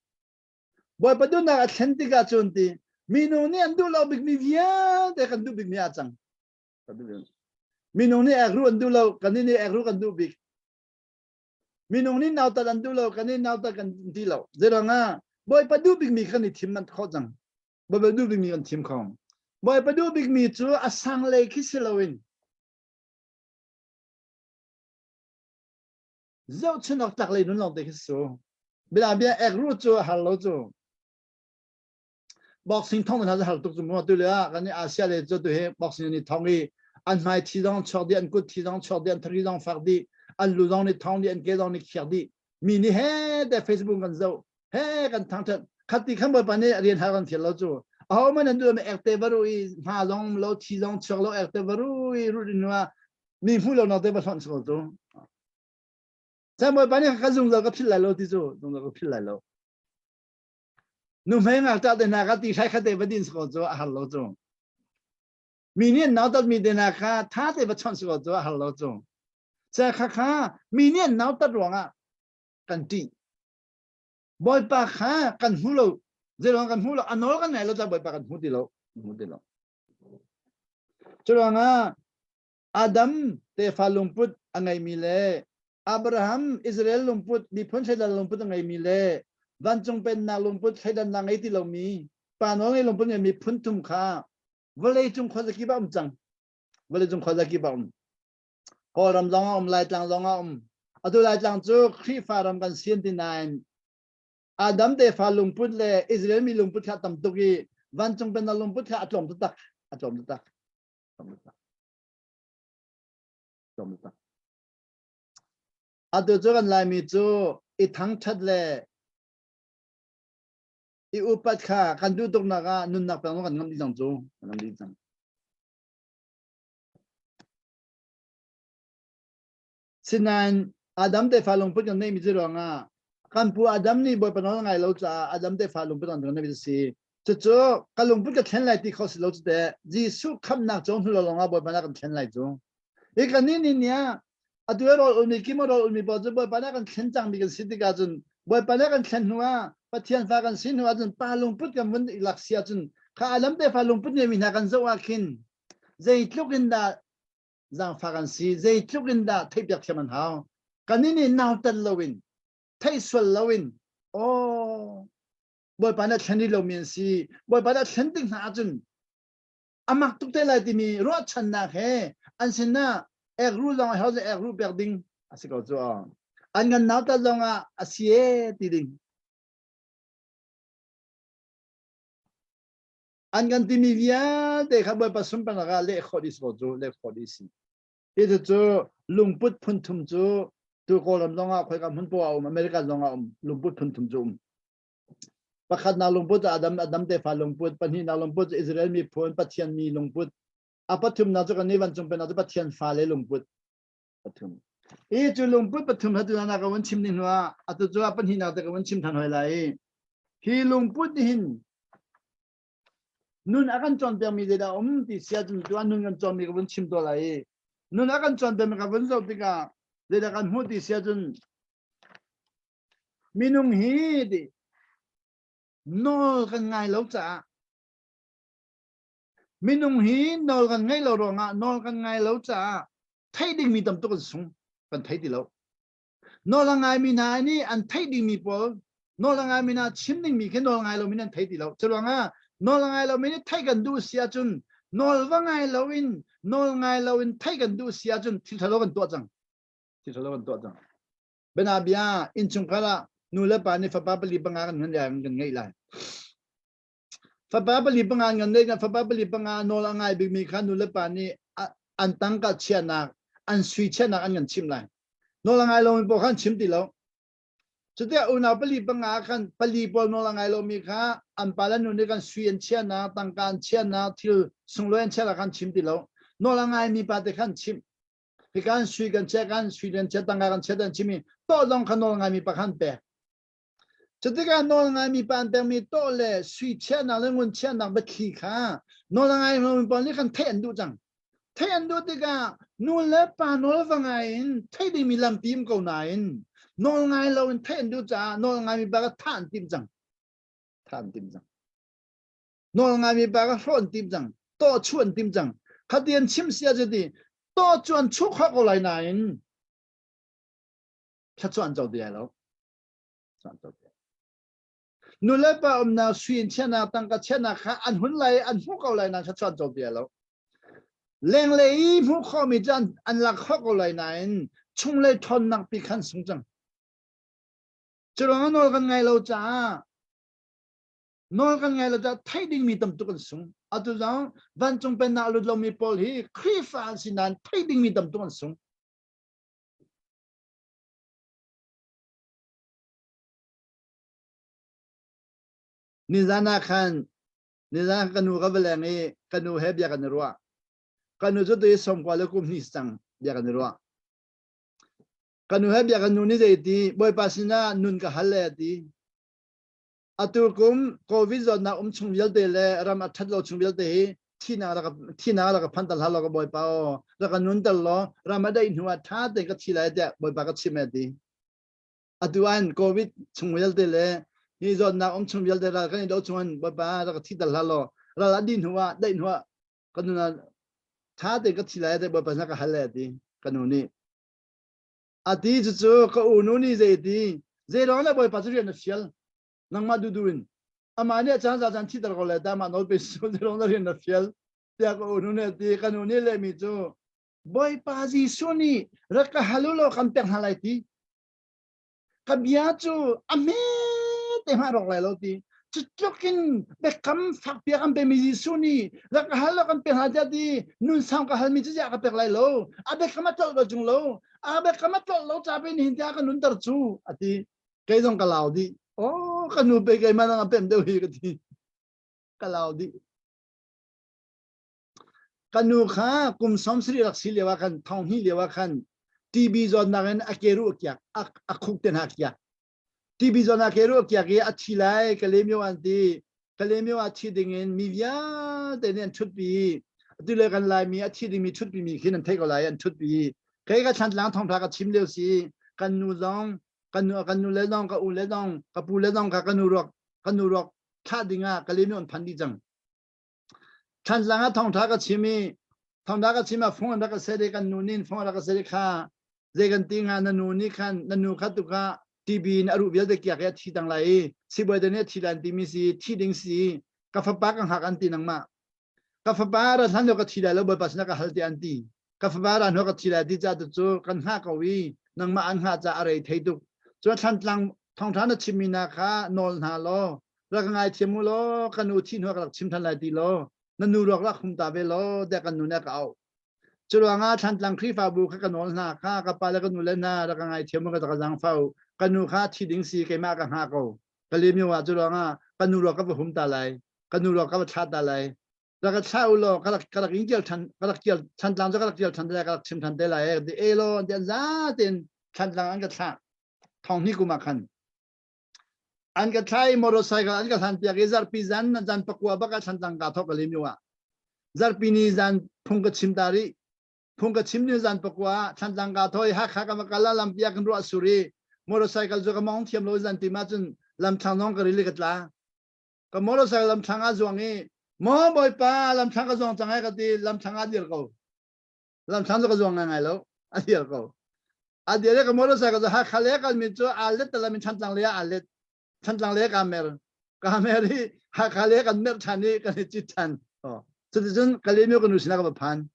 boy padu na athlen ti ga chon ti minu ni andu lo big mi vial te kan du big mi achang minu ni agru andu lo kan ni agru kan du big minu ni naw ta andu lo kan ni naw ta kan di lo zeranga boy padu big mi kan ni thim man kho jang boy padu big mi kan thim khom boy padu big mi chu asang le khisilowin zau chunok tak le nun long de khiso bila bia agru chu hallo chu boxing thong na hal tuk chu mo tu le kan ni asia le chu tu he boxing ni thong ni an mai thi dong chok di an ku thi dong chok di an thri dong fak di an lu dong ni thong di an ke dong ni khyak di mi ni he de Facebook kan zau he kan thang that khati kham ba pani rian ha kan thil lo chu aw man an du me activeru I ma long lo thi long chok lo activeru I ru dinwa mi fu lo na te ba thon so chu sa mo pani ka zung lo ka phil lai lo ti chu zung lo ka phil lai lo nu me nga ta de na ka ti sai kha te ba din so chu a lo chu mi ni na ta mi de na kha tha te ba chon so chu a lo chu sa kha mi ni na ta ro nga kan ti boy pa kha kan hulo zero kan hulo anol kan nai lo ta boy pa kan huti lo churanga adam te falung put angai mi le Abraham Israel lung put mi phon sai da lung put angai mi le van chung pen na lung put sai da na ngai ti lo mi pa no ngai lung put mi phun tum kha vale chung kho ki ba chang vale chung kho ki ba Họ làm long lại trang long adu lại trang chú khi pha làmกัน79 Adam de pha lung put le Israel mi lung put kha tam tuki van chung pen lung put kha atom tak adu chú kan lai mi chú I thang chat le I upat kha kan du tuk na ka nun nak pang kan ngam di jang chú ngam di jang sinan Adam de pha lung put kan nei mi zero nga kan pu Adam ni boy panong ngai lo cha Adam de pha lung put kan nei mi si chú kan lung put ka thlen lai ti khos lo de Jisu kham nak chong hu lo nga boy panak kan thlen lai chú I kan ni nia adu ro uni KIMOT ro uni bo boy panak kan thlen chang mi kan siti ka chun boy panak kan thlen huwa pathian fa kan sin huwa chun pa lung put kan mun ilak sia chun kha Adam de pha lung put ni mi na kan zo wa khin zai tluk in da Zang fagan si zai tluk in da thai pyak thiam hao kan ni naw tan lowin thai swal lowin boy panak thlen lo min si boy panak thlen ting na chun amak tuk te lai ti mi ro chan na he an sin na ek ru long ha ze ek ru pek ding asiko chu an gan naw ta longa asie ti ding an gan ti mi via de kha boy pasum pa na le khodis go chu le khodis itu chu lungput phun thum chu tu kolam longa khoi ka mun po America longa lungput phun thum chu pakhat na lungput Adam te fa lungput pani na lungput Israel mi phun pathian mi lungput apathum na chu kan ni wan chung pe na chu pathian fa le lungput pathum e chu lungput pathum hatu na ka wan chim ni hwa atu chu pani na ta ka wan chim than hoi lai hi lungput hin nun akan chon pe mi de da ti sia chun tu an nun kan chon mi ka wan chim to lai nun akan chon pe mi ka wan zo ti ka de da kan hu ti sia chun minung hi di nol kan ngai lo cha minung hi nol kan ngai lo ro nga nol kan ngai lo cha thai ding mi tam to kan sung kan thai ti lo nol ngai mi na ni an thai ding mi pol nol ngai mi na chim ding mi ke nol ngai lo mi nan thai ti lo chlo nga nol ngai lo mi ni thai kan du sia chun nol wa ngai lo in thai kan du sia chun thil thalo kan to chang benabia in chung kala nula pa ni fa pa li pa nga kan yang kan ngai lai fa pa li pa nga ngan nei fa pa li pa nga nol ngai bi mi khan nula pa ni an tang ka chiana an sui chiana an ngan chim lai nol ngai lo mi po khan chim ti lo chute una pa li pa nga khan pali pol nol ngai lo mi kha an pala nu ne kan sui an chiana tang kan chiana thil sung lo an chiana kan chim ti lo nol ngai mi pa te khan chim kan sui kan che kan sui den che tang kan che dan chimi to long kan nol ngai mi pa khan pe chute ka nol ngai mi pan pe mi to le sui che na le ngun che na ba thi kha nol ngai mi pa ni kan then du chang then du ti ka nul le pa nol va ngai in thai di mi lam tim ko na in nol ngai lo in then du cha nol ngai mi ba ka than tim chang nol ngai mi ba ka hron tim chang to chuan tim chang khatian chim sia je di to chuan chu kha ko lai na in kha chuan chau dia lo nule pa na suin chena tang ka chena kha an hun lai an hu ko lai na kha chuan chau dia lo leng lei mu kho mi jan an lak kho ko lai na in chung le thon nak pi khan sung chang churang nol kan ngai lo cha thai ding mi tam tu kan sung atu jang van chung pen na lu lo mi pol hi khri fa sinan thai ding mi tam tu kan sung nizana khan kanu ka bela ngi kanu he bia kan ruwa kanu zo de som kwa le kum ni sang bia kan ruwa kanu he bia kanu ni de ti boy pasina nun ka halle ti atu kum covid zo na chung yel de le ram athat lo chung yel de thina la ka phantal halo ka boy pao la ka nun tal lo ramada in huwa tha de ka thila de boy pa ka chime ti atuan covid chung yel de le ni zo na chung yel de la ka ni do chung boy pa la ka thidal halo la din huwa dai huwa kanuna tha de ka thila de boy pa na ka halle ti kanuni ati chu ka unu ni ze ti ze ro na boy pa chu na fiel nang ma du duin amane chan za chan thi dar ko le da ma no pe su ze ro na rin na fiel ya ko unu ne ti kanuni le mi chu boy pa Jisu ni raka halulo kan pek halai ti kabia chu ame te ma rok lai lo ti chukin bekam fak pia kan pe mi Jisu ni raka halo kan pek haja ti nun sang ka hal mi chu ja ka pek lai lo abe kama tol lo jung lo abe kama tol lo cha pe ni ja ka nun tar chu ati cái dòng cà lao đi, ô cái nụ bê cái mà nó bém đâu hi cái gì, cà lao đi, cái nụ khá cùng xóm xí lạc xí liao khăn, thong hi liao khăn, TV zone na cái akeru kia, khúc tên hạt kia, TV zone akeru kia cái achhi lại cái lem yo anti, cái lem yo achhi dengan mivia, dengan chut bi, tu le kan lai mi achhi dengan mi chut bi mi khi nan thay cái lại an chut bi, cái chant lang thong thà cái chim liao xí, cái nụ zong kan nu le dong ka u le dong ka pu le dong ka kan nu rok tha dinga ka le mi on phan di jang chan langa thong tha ka chimi phone da ka se de kan nu nin phone da ka se de kha je kan tinga na nu ni khan na nu kha tu ka tv na ru bia de kya ka thi dang lai si boy de ne thi lan ti mi si thi ding si ka fa pa ka ha kan ti nang ma ka fa pa ra than ka thi la lo boy pas na ka hal ti an ti ka fa pa ra no ka thi la ti cha tu chu kan ha ka wi nang ma an ha cha are thei tu cho thằng lang thong thằng nó chim mina khá nol hà lo ra cái ngày chim lo cái nụ chín hoặc là chim thằng lại đi lo nó nụ ruột là không ta về lo để cái nụ này cao cho rồi ngay thằng lang khi phao bu cái nol hà khá cái pa là cái nụ lên na ra cái ngày chim cái giang phao cái nụ khá chỉ đỉnh si cái ma cái hà cầu cái liêm yêu à cho rồi ngay cái nụ ruột cái không ta lại cái nụ ruột cái chát ta lại ra cái chao lo cái cái injil thằng lang cho cái injil thằng lại cái chim thằng lại đi elo để ra tiền thằng lang anh cái chát thong ni kuma khan an ka thai motorcycle an ka than pia ge zar pi zan na jan pakwa ba ka than tang ka thok le miwa zar pi ni zan phung ka chim dari phung ka chim ni zan pakwa than tang ka thoi ha kha ka ma kala lam pia kan ro asuri motorcycle jo ka mong thiam lo zan ti ma chun lam thang nong ka ri le ka tla ka motorcycle lam thang a zong e mo boy pa lam thang ka zong chang ai ka ti lam thang a dir ko lam thang ka zong ngai lo a dir ko adia cái motorcycle cho ha khale cái mình cho alet là mình chăn chang le camera đi ha khale cái mer chani cái chít chan cho nên cái lấy cái nụ xin cái phan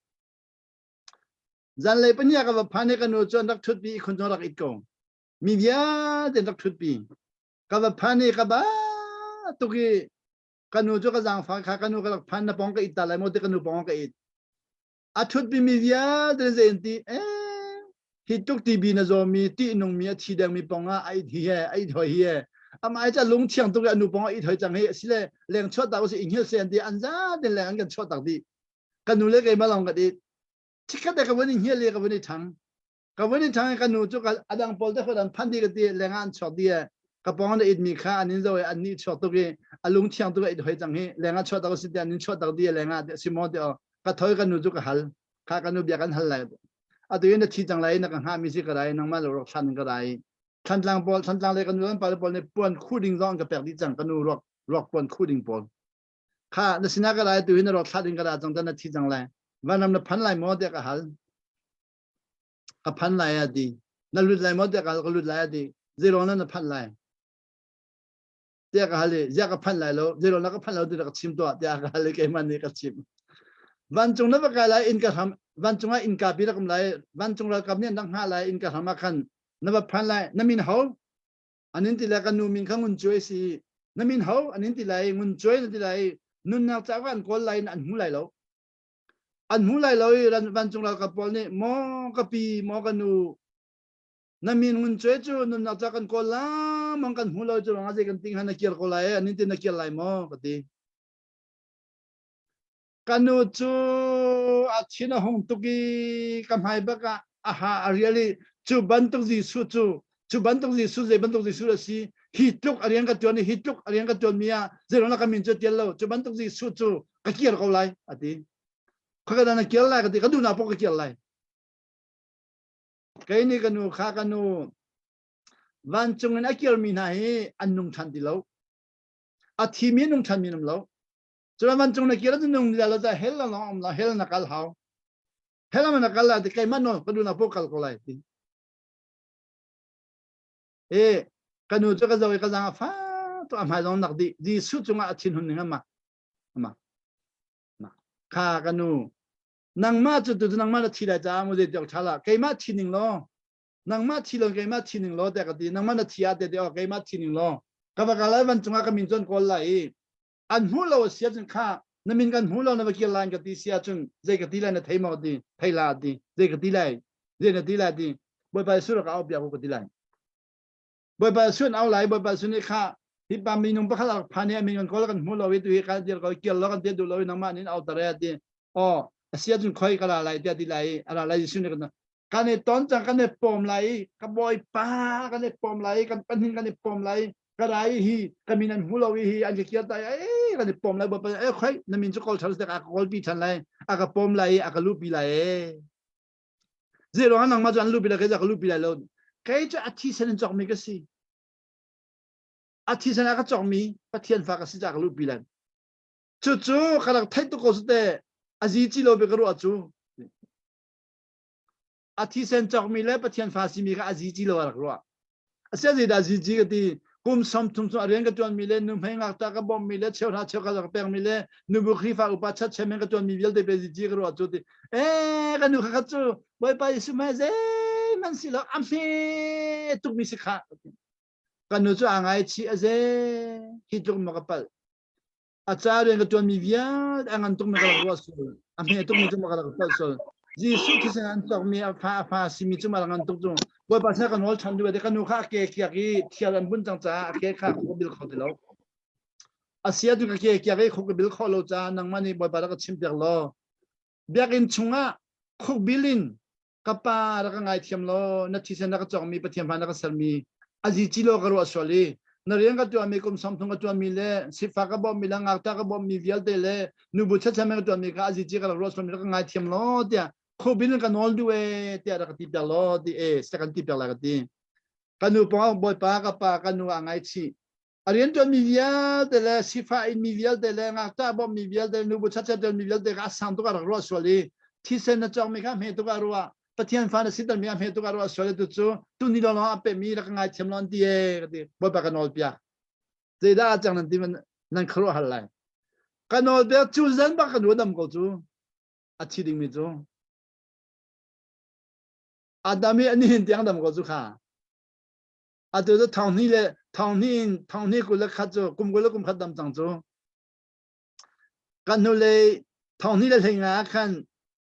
dân lấy bên nhà cái phan cái nụ cho nó thut bi con cho nó ít công mi bia để nó thut bi cái phan cái ba tụi cái nụ cho cái giang pha cái nụ cái phan nó bong cái ít lại một cái nụ bong cái ít à thut bi mi bia để gì đi hi tuk ti bi na zo mi ti nong mi thi dang mi ponga ai thi he ai thoi he am ai cha lung chiang tu anu ponga ai thoi chang he sile leng chot da si inghil sen di anja de leng kan chot tak di kanu le ke ma long ka di chika de ka wani hiel le ka wani thang ka nu chu ka adang pol de khodan phan di ka di leng an chot di ka ponga de it mi kha anin zo an ni chot tu ke alung chiang tu ai thoi chang he leng a chot da si de anin chot tak di leng a si mo de ka thoi ka nu chu ka hal kha ka nu bia kan hal lai à tụi nó chỉ chẳng lại nó càng ham mi cái này nó mà rồi săn cái này săn lang lấy cái nuôi bảo bảo này buồn khu đình rong cái bẹt đi chẳng cái nuôi rọc buồn khu đình buồn ha nó xin cái này tụi nó rồi săn cái này chẳng nó chỉ chẳng lại và nó phán lại mót cái hal cái phán lại đi nó lùi lại mót cái lùi lại đi zero nó phán lại cái hal đi cái phán lại lo zero nó cái phán lại cái chim to cái hal cái mà này cái chim văn chung nó cái lại in cái ham văn chung in cái bị làm lại văn chung là cái này đang hạ lại in cái ham khăn nó bắt phán lại nó min hậu anh ấy thì là cái nu min khang ngun chơi gì nó min hậu anh ấy thì lại ngun chơi nó thì lại nun nào cháu anh có lại anh hú lại rồi văn chung là cái bọn này mò cái pi mò cái nu nó min ngun chơi chứ nun nào cháu anh có lá mong cái hú lại chứ nó gì cái tiếng hắn nó kia có lại anh ấy thì nó kia lại mò cái gì kanu chu achina hong tuki kamhai baka aha really chu bantuk ji chu bantuk ji su je bantuk ji su la si hituk ariang ka tuan hituk ariang ka tuan mia zero na kamin chu tielo chu bantuk ji su chu ka kier ko lai ati khaga na kier lai ka ti ka du na po ka kier lai kai ni kanu kha kanu van chung na kier mi na he annung than di lo athi mi nung than mi nam lo cho nên văn chung này kia nó nung ra là hết là nó là hết là nakal hao hết là nakal là thì cái mắt nó có đu nào pokal có lại thì cái nu cho cái rồi cái gì phá tôi am hai dòng nặc đi suốt chung à chín hundred mà kha cái nu nang ma chu tu nang ma la thi la cha mo de tok thala kai ma thi ning lo nang ma thi lo kai ma thi ning lo de ka ti nang ma na thi a de kai ma thi ning lo ka ba ka lai ban chunga ka min chon ko lai an hu lo sia chun kha na min kan hu lo na ba ki lan ka ti sia chun je ka ti la na thai mo di thai la di je ka ti lai je na ti la di boi ba su ka au pya ko ti lai boi ba su au lai boi ba su ni kha hi pa mi nung pa kha pha ne min kan ko kan hu lo wi tu ka dir ko ki lo kan te du lo nang ma ni au ta re di o sia chun khoi ka la lai te ti lai ala lai su ni kaกันในตอนจากกันในปมไหลกับบอยป้ากันในปมไหลกันปันหินกันในปมไหลกระไรฮีกันมีนันหูเราฮีอันจะเกียร์ตายกันในปมไหลบอกไปใครนั่นมีจุกอลชาลส์แต่อากอลปีชันไหลอากปมไหลอากลูปีไหลเจ้าหน้านังมาจวนลูปีไหลก็จะลูปีไหลแล้วใครจะอาทิตย์เซนจอกมีก็สิอาทิตย์เซนก็จอกมีปะเทียนฟ้าก็สิจากลูปีไหลจู่ๆขณะไทยตุกสุดแต่อาจีจีเราไปกระโดดจู่อาทิตย์เซนจอกมีแล้วปะเทียนฟ้าสิมีก็อาจีจีเราอะไรรู้เสียใจอาจีจีก็ที่กุมสมทุมเรียนก็จวนมีเลยนุ่มเพลงอักตากระบอมมีเลยเชี่ยวเชี่ยวก็จะเปลี่ยนมีเลยนุ่มบุคลิฟ้าอุปชัดเชื่อมก็จวนมีเวลเดเปจีจีก็รู้จู่ที่กันนุ่มข้าจู่ไปไปสุมาเซมันสิเราอัมเฟตุกมีสิขากันนุ่มจู่อ่างไอชีเซฮิตุกมากระเป๋าอาจารย์เรียนก็จวนมีเวียดอ่างตุกมากระรู้ส่วนอัมเฟตุกมีจุมากระเป๋าส่วนจีสุที่เซนจอกมีฟ้าสิมีจุมาลังตุกจู่บอยภาษากันโน้ตชันด้วยแต่กันนูข้าเกย์กี้เที่ยวกันบุญจังจ้าเกย์ข้าคุกบิลเขาติแล้วอาเซียดูกับเกย์กี้คุกบิลเขาโลจ้านังมันนี่บอยภาษาก็ชิมเดียร์โลเบียกินชุงะคุกบิลินกับป้าแล้วก็ไงเทียมโลนัทที่เซนนักจอกมีปะเทียมพันนักสามีอาจิจิโลก็รู้ส่วนเลยนั่นเรื่องก็ตัวมีกุมสมทุงก็ตัวมีเล่สิฟ้าก็บ่มีลังอักตาก็บ่มีเวียลเตเล่นูบุชะชะเมก็ตัวมีก็อาจิจิก็รู้ส่วนมีแล้วก็ไงเทียมโลเดียคุบิลกันนอลด้วยที่อะไรกันที่เปล่าที่สกันที่เปล่ากันที่กันนูปองบอยปากกับปากันนูอ่างไอชีอันนี้จนมีเวียลแต่ละสิฟ้าอินมีเวียลแต่ละงักตาบ่มีเวียลแต่นูบุชะชะจนมีเวียลแต่ก็สังตัวกันรู้ส่วนเลยที่เซนนัจองมีข้ามเหตุตัวกันรู้ว่าปะเทียนฟ้าในสิตันมีข้ามเหตุตัวกันรู้ส่วนเลยตัวจู่ตุนี่เราเนาะเป็นมีแล้วก็ไงเทียมนอนที่กันที่บอยปากันนอลเปียเจด้าจังนั้นที่มันนั่นครัวหันไหลกันนอลเปียจู่เซนปากันรู้ดำกูจู่อาทิตย์ดิ่งมีจู่อาดามีอันนี้เห็นยังดำก็จุค่ะอาตัวจะทางนี้เลยทางนี้กูเลยขัดจูกุมกูเลยกุมขัดดำจังจูกันนูเลยทางนี้เลยเฮงาขัน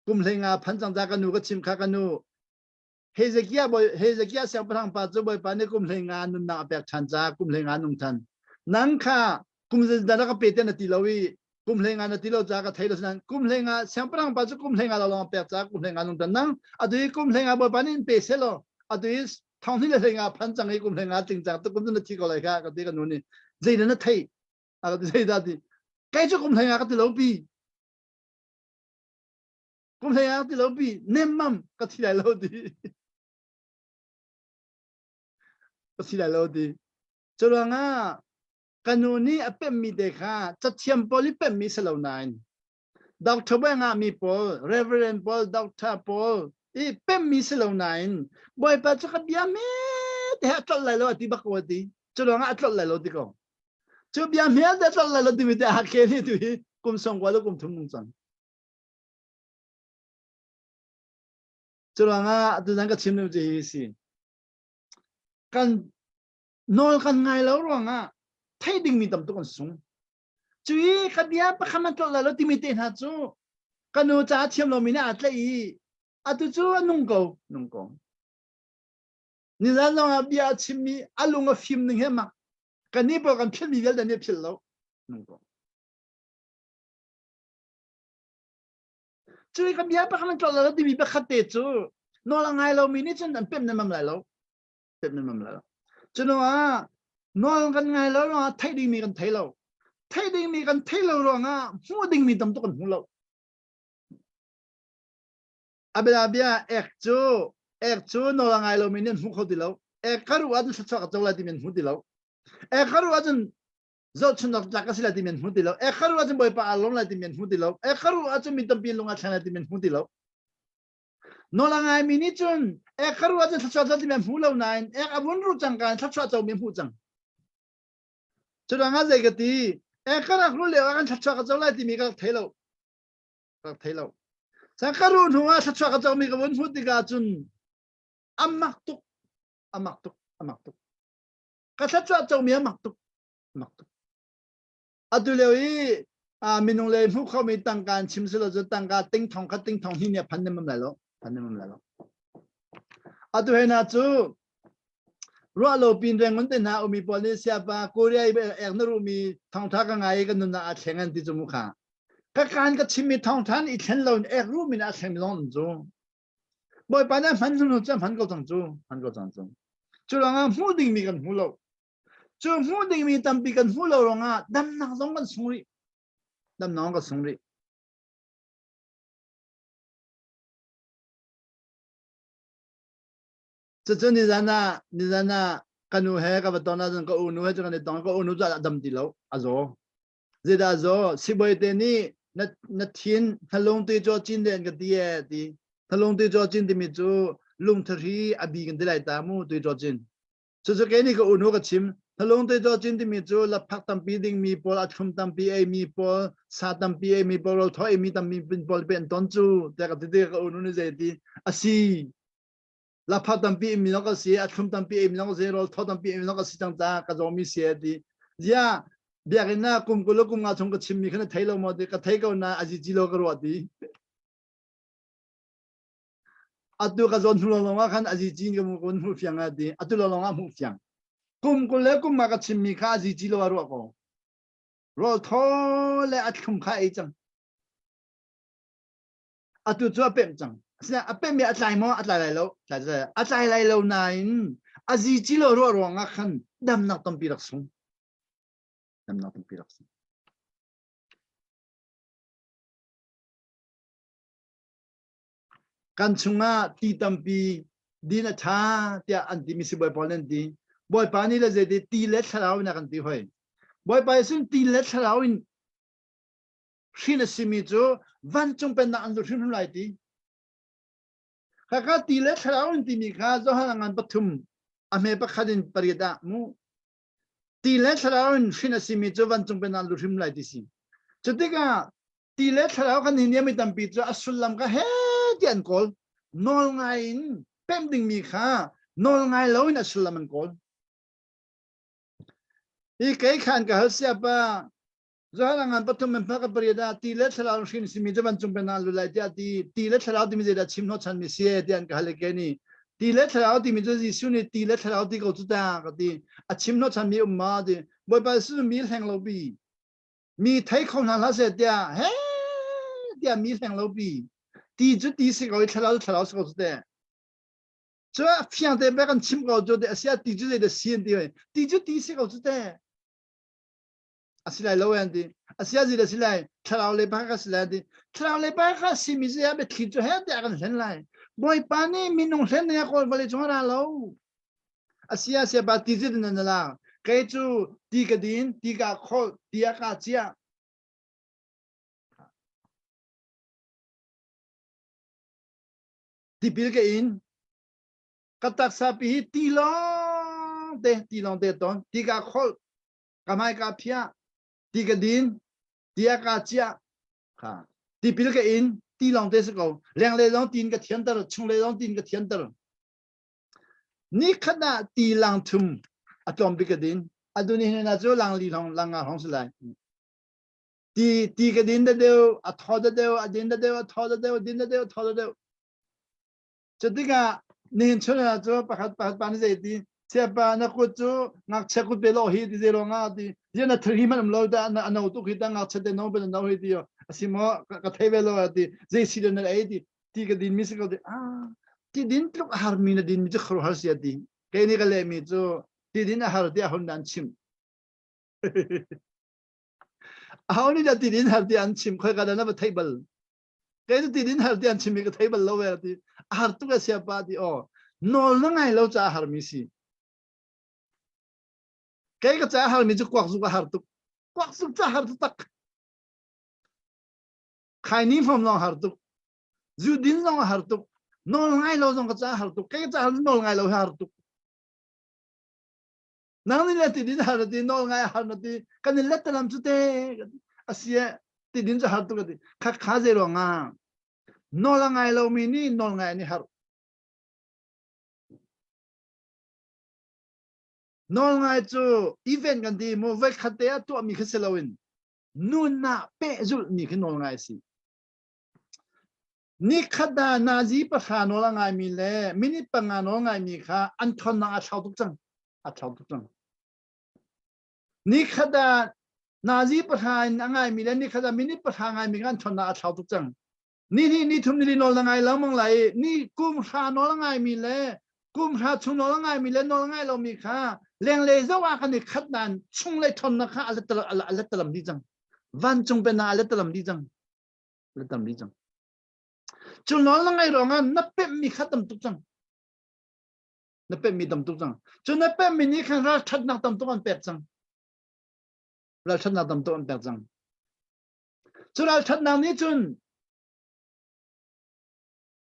กุมเฮงาพันจังจากกันนูก็ชิมข้ากันนูเฮเซกี้เสียงพลังปัจจุบันปานนี้กุมเฮงานุนนาเปียกชันจากุมเฮงานุนทันนั่งข้ากุมจะได้ก็เปิดเต็นตีลาวีกุมเลงานที่เราจากไทยเราสนั้นกุมเลงานเสียงพลังปัจจุกุมเลงานเราลองเปิดจากกุมเลงานนุ่งตันนั่งอดีตกุมเลงานบนปานินเปเซโลอดีตทางที่เลงานพันจังให้กุมเลงานจริงจังตุกุมจะนึกที่ก็เลยค่ะก็ที่กันนู่นนี่ใจนั้นไทยก็ที่ใจได้ใกล้จะกุมเลงานก็ที่เราปีกุมเลงานที่เราปีเนมมัมก็ที่เราดีก็ที่เราดีจรวงกันนูนี่เป็นมีเด็กค่ะจะเทียมพอลิเป็นมีสลาวนายด็อกเตอร์เวงามีพอลเรเวอเรนพอลด็อกเตอร์พอลอีเป็นมีสลาวนายบอยปัจจุบันเบียเมแต่อัตลัยเราที่บักวัดดีจุดว่าอัตลัยเราที่ก็จุดเบียเมแต่อัตลัยเราที่มีแต่ฮักเกนี่ที่กุมส่งกว่าแล้วกุมทุ่งมุงจังจุดว่าตัวนั้นก็ชิมดูจะฮีสิกันนอนกันไงแล้วร้องไทยดิ่งมีตำตุกันสูงจุยขัดยาประคำมันตลอดแล้วที่มีเต็นหัดจูกันนูจ่าเทียมเรามีน่าอัดเลยอัดจูนุ่งกูนี่แล้วเราเบียชิมีอารมณ์ฟิล์มหนึ่งเห็นมั้ยกันนี่บอกกันเพี้ยนมีเวลาเนี่ยเพี้ยนแล้วนุ่งกูจุยขัดยาประคำมันตลอดแล้วที่มีประคัตเตจูนอนละไงเรามีนี่จนอันเป็นในมั่มไหลแล้วเป็นในมั่มไหลแล้วจนว่านอนกันไงแล้วเราไทยดิ่งมีกันไทยเราไทยดิ่งมีกันไทยเราเราหัวดิ่งมีตำตุกันหัวเราอาเบลาเบียเอกจูนอนไงเรามีเนี่ยหัวเขาดีแล้วเอกคารุอาจจะชักจะลาดิเมนหัวดีแล้วเอกคารุอาจจะจะชนจากสิลาดิเมนหัวดีแล้วเอกคารุอาจจะบ่อยปะอารมณ์ลาดิเมนหัวดีแล้วเอกคารุอาจจะมีตำปีลงอาชนะดิเมนหัวดีแล้วนอนไงมีนี่จนเอกคารุอาจจะชักจะดิเมนหัวเราไหนเอกอาวุธรู้จังกันชักจะมีหัวจังจุดงั้นเลยก็ตีเอกนักรู้เลยว่ากันชัดๆก็จะไล่ที่มีก็เทโล Sakarun huwa sa tsaka tsaka mi kawun huti ka chun amaktuk amaktuk amaktuk kasa tsaka tsaka mi amaktuk amaktuk adulewi minung le mu khaw mi tangkan chimselo zo tangka ting thong hi ne phan nem lalo adu hena chu Rawlulh pin reng mun te na umi poli siapa Korea ibe eknaru mi thong tha ka ngai ka nun na athengan ti chu kha ka kan ka chimmi thong than I thlen lo ek ru min a thlem long chu boy pa na phan nu cha phan ko chang chu chu lang mu ding mi kan hu lo chu mu ding mi tam pi kan hu lo ronga dam nang zong kan sungri dam nang ka sungri chu ni zana kanu he ka ba na ka unu he cha ni tong ka unu cha dam ti lo azo zeda zo siboi te ni na thin thalong te jo chin den ka tie ti thalong te jo chin ti mi chu lung thari abi kan dilai ta mu te jo chin chu ke ni ka unu ka chim thalong te jo chin ti mi chu la phak tam pi ding mi pol athum tam pi ai mi pol sa tam pi ai mi pol thoi mi tam mi pin pol ben ton chu te ka unu ni ze ti asi la phak tam pi mi no ka si athum tam pi ai mi no ka ze rol tho tam pi ai mi no ka si tang ta ka zo mi se ti ya biagina kum kulo kum nga chong ka chimmi khana thailo mo de ka thai ko na aji jilo karo ati atu ka zon thulo nga khan aji jin ka mu kon hu fyang ati atu lo nga mu fyang kum kulo kum ma ka chimmi kha aji jilo aro ko ro tho le at khum kha ai chang atu chu apem chang sna apem mi atlai mo atlai lai lo nain aji jilo ro nga khan dam nak tam pi rak sung dam nak tam pi rak sung kan chunga ti tampi dina tha tia anti mi si boy polen di boy pani le je ti le tharau na kan ti hoi boy pa sun ti le tharau in shin simi jo van chung pen na andu shin lai ti ka ti le tharau in ti mi kha zo hangan pathum ame pa khadin parida mu ti le tharau in shin simi jo van chung pen na andu shin lai ti si chutiga ti le tharau kan ni mi tampi jo asulam ka he tian kol nol ngai in pem ding mi kha nol ngai lo in asulam an kol I kai khan ka hasya pa zalangan patum men pa ka parida ti le thala shin simi jaban chung penal lu lai ti le thala ti mi da chim no chan mi se tian ka le ke ni ti le thala ti mi ji su ni ti le thala ti ko chu ta ka ti a chim no chan mi ma di boy pa su mi heng lo bi mi thai khong na la se dia he dia mi heng lo bi ti ju ti se ko thala so chu de zo fiang de ba kan chim ko jo de sia ti ju de sien ti ju ti se ko chu de asilai lo andi asia ji de silai thala le ba ka silai di thala le ba ka si mi se ba thi jo he de kan len lai boy pa ni mi nong len ne ko ba le jo ra lo asia se ba ti ji de na la kai chu ti ka din ti ka kho ti ka chia ti bil ke in katak sapi ti long de ton ti ka kho kamai ka phia ti ka din ti ka chia ha ti bil ke in ti long de se ko leng le long tin ka thian dar chung le long tin ka thian dar ni khana ti lang thum atom bi ka din aduni na zo lang li long lang hong se lai ti ka din de a tho de adin de a tho de din de tho de chadiga nin chona jo pakhat pan je ti chepa na ko chu ngak che ku be lo hi di zero nga di jena thri man lo da na no tu khita ngak che de no be no hi di asimo ka thai be lo di je si de na ai di ti ka din mi se ko di ti din tluk har mi na din mi je khro har sia di ke ni ka le mi chu ti din har dia hon dan chim hauni da ti din har dia an chim khoi ka da na ba thai bal ke ti din har dia an chim mi ka thai bal lo we di har tu ka sia pa di o nol na ngai lo cha har mi si cái cha har mi chu kwak zu ka har tu kwak su cha har tu tak khai ni phom long har tu zu din long har tu nol ngai lo long ka cha har tu cái cha har nol ngai lo har tu nang ni le ti din har ti nol ngai har na ti kan ni let lam chu te asia ti din cha har tu ka ti kha je ro nga nol ngai lo mi ni nol ngai ni har nol ngai chu event kan di mo ve khate tu mi khaselawin nun na pe zul ni khin nol ngai si ni khada nazi pa kha nol ngai mi le minit pa nga nol ngai mi kha an thon na a thau tuk chang ni khada nazi pa kha ngai mi le ni khada minit pa kha ngai mi kan thon na a thau tuk chang ni thum ni nol ngai lo mong lai ni kum kha nol ngai mi le kum kha chung nol ngai mi le nol ngai lo mi kha leng le zawa kha ni khat dan chung le thon na kha ala talam di chang van chung pe na ala talam di chang chung nol ngai ro nga na pe mi khatam tuk chang na pe mi tam tuk chang chung na pe mi ni khan ra that na tam tuk an pek chang ra that na tam tuk an pek chang chu ra that na ni chun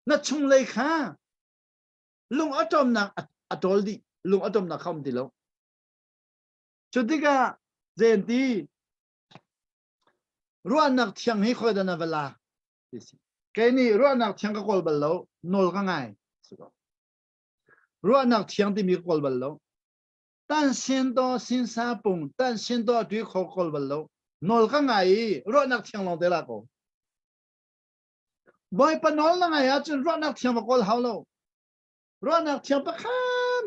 na chung le kha lung atom na atol di lung atom na khom di lo chu diga zenti ruan nak thiang hi khoi da na vala cái này ruộng nạc thiang cái cột bẩn lâu nol cái ngày ruộng nạc thiang thì mi cột bẩn lâu tan xin đo xin sa bùng tan xin đo tuy khó cột bẩn lâu nol cái ngày ruộng nạc thiang lòng thế là cô bởi vì nol cái ngày á chân ruộng nạc thiang mà cột hao lâu ruộng nạc thiang bắt khá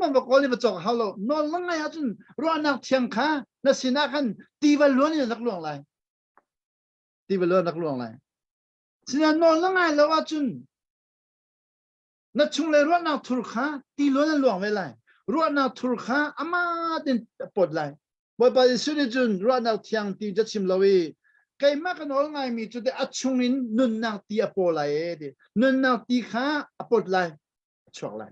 mà cột đi bắt chọc hao lâu nol cái ngày á chân ruộng nạc thiang khá nó xin nạc khăn tì vào luôn thì nạc luồng lại tì vào luôn nạc luồng lại xin nol cái ngày lâu á chân nó chung lấy ruộng nạc thur khá tì luôn là luồng về lại ruộng nạc thur khá ama đến bột lại bởi vì suy đi chân ruộng nạc thiang tì chất chim lâu cái mà cái nol ngày mi chú để ắt chung in nun nạc tì apol lại đi nun nạc tì khá apol lại chuộc lại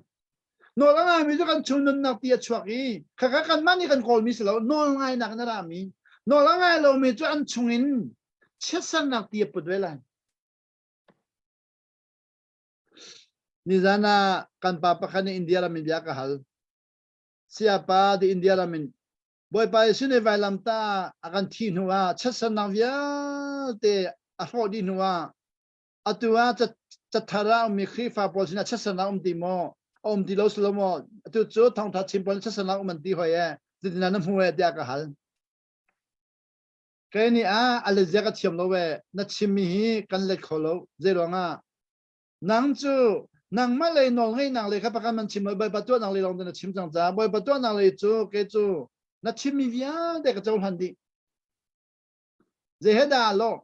nol ngày mi chú kan chung nun nạc tì chuộc ý khá kan mani kan call mi sờ lâu nol ngày nạc na ra mi nol ngày lâu mi chú ăn chung in chết san nạc tì apol về lại ni zana kan papa kan India la min biya ka hal siapa di India la min boy pa sine vai lam ta akan thi nuwa chasan na via te a ho di nuwa atua cha thara mi khifa pol sina chasan na di mo di lo slomo tu chu thong tha chim pol chasan na man di hoye dina na huwe dia ka hal ke ni a ale zega chiam lo we na chimmi hi kan le kholo zero nga nang chu nang ma le nol ngai nang le kha pa kan man chim ba tu nang le long na chim chang za boy ba tu nang le chu ke chu na chim mi via de ka chol han di je heda lo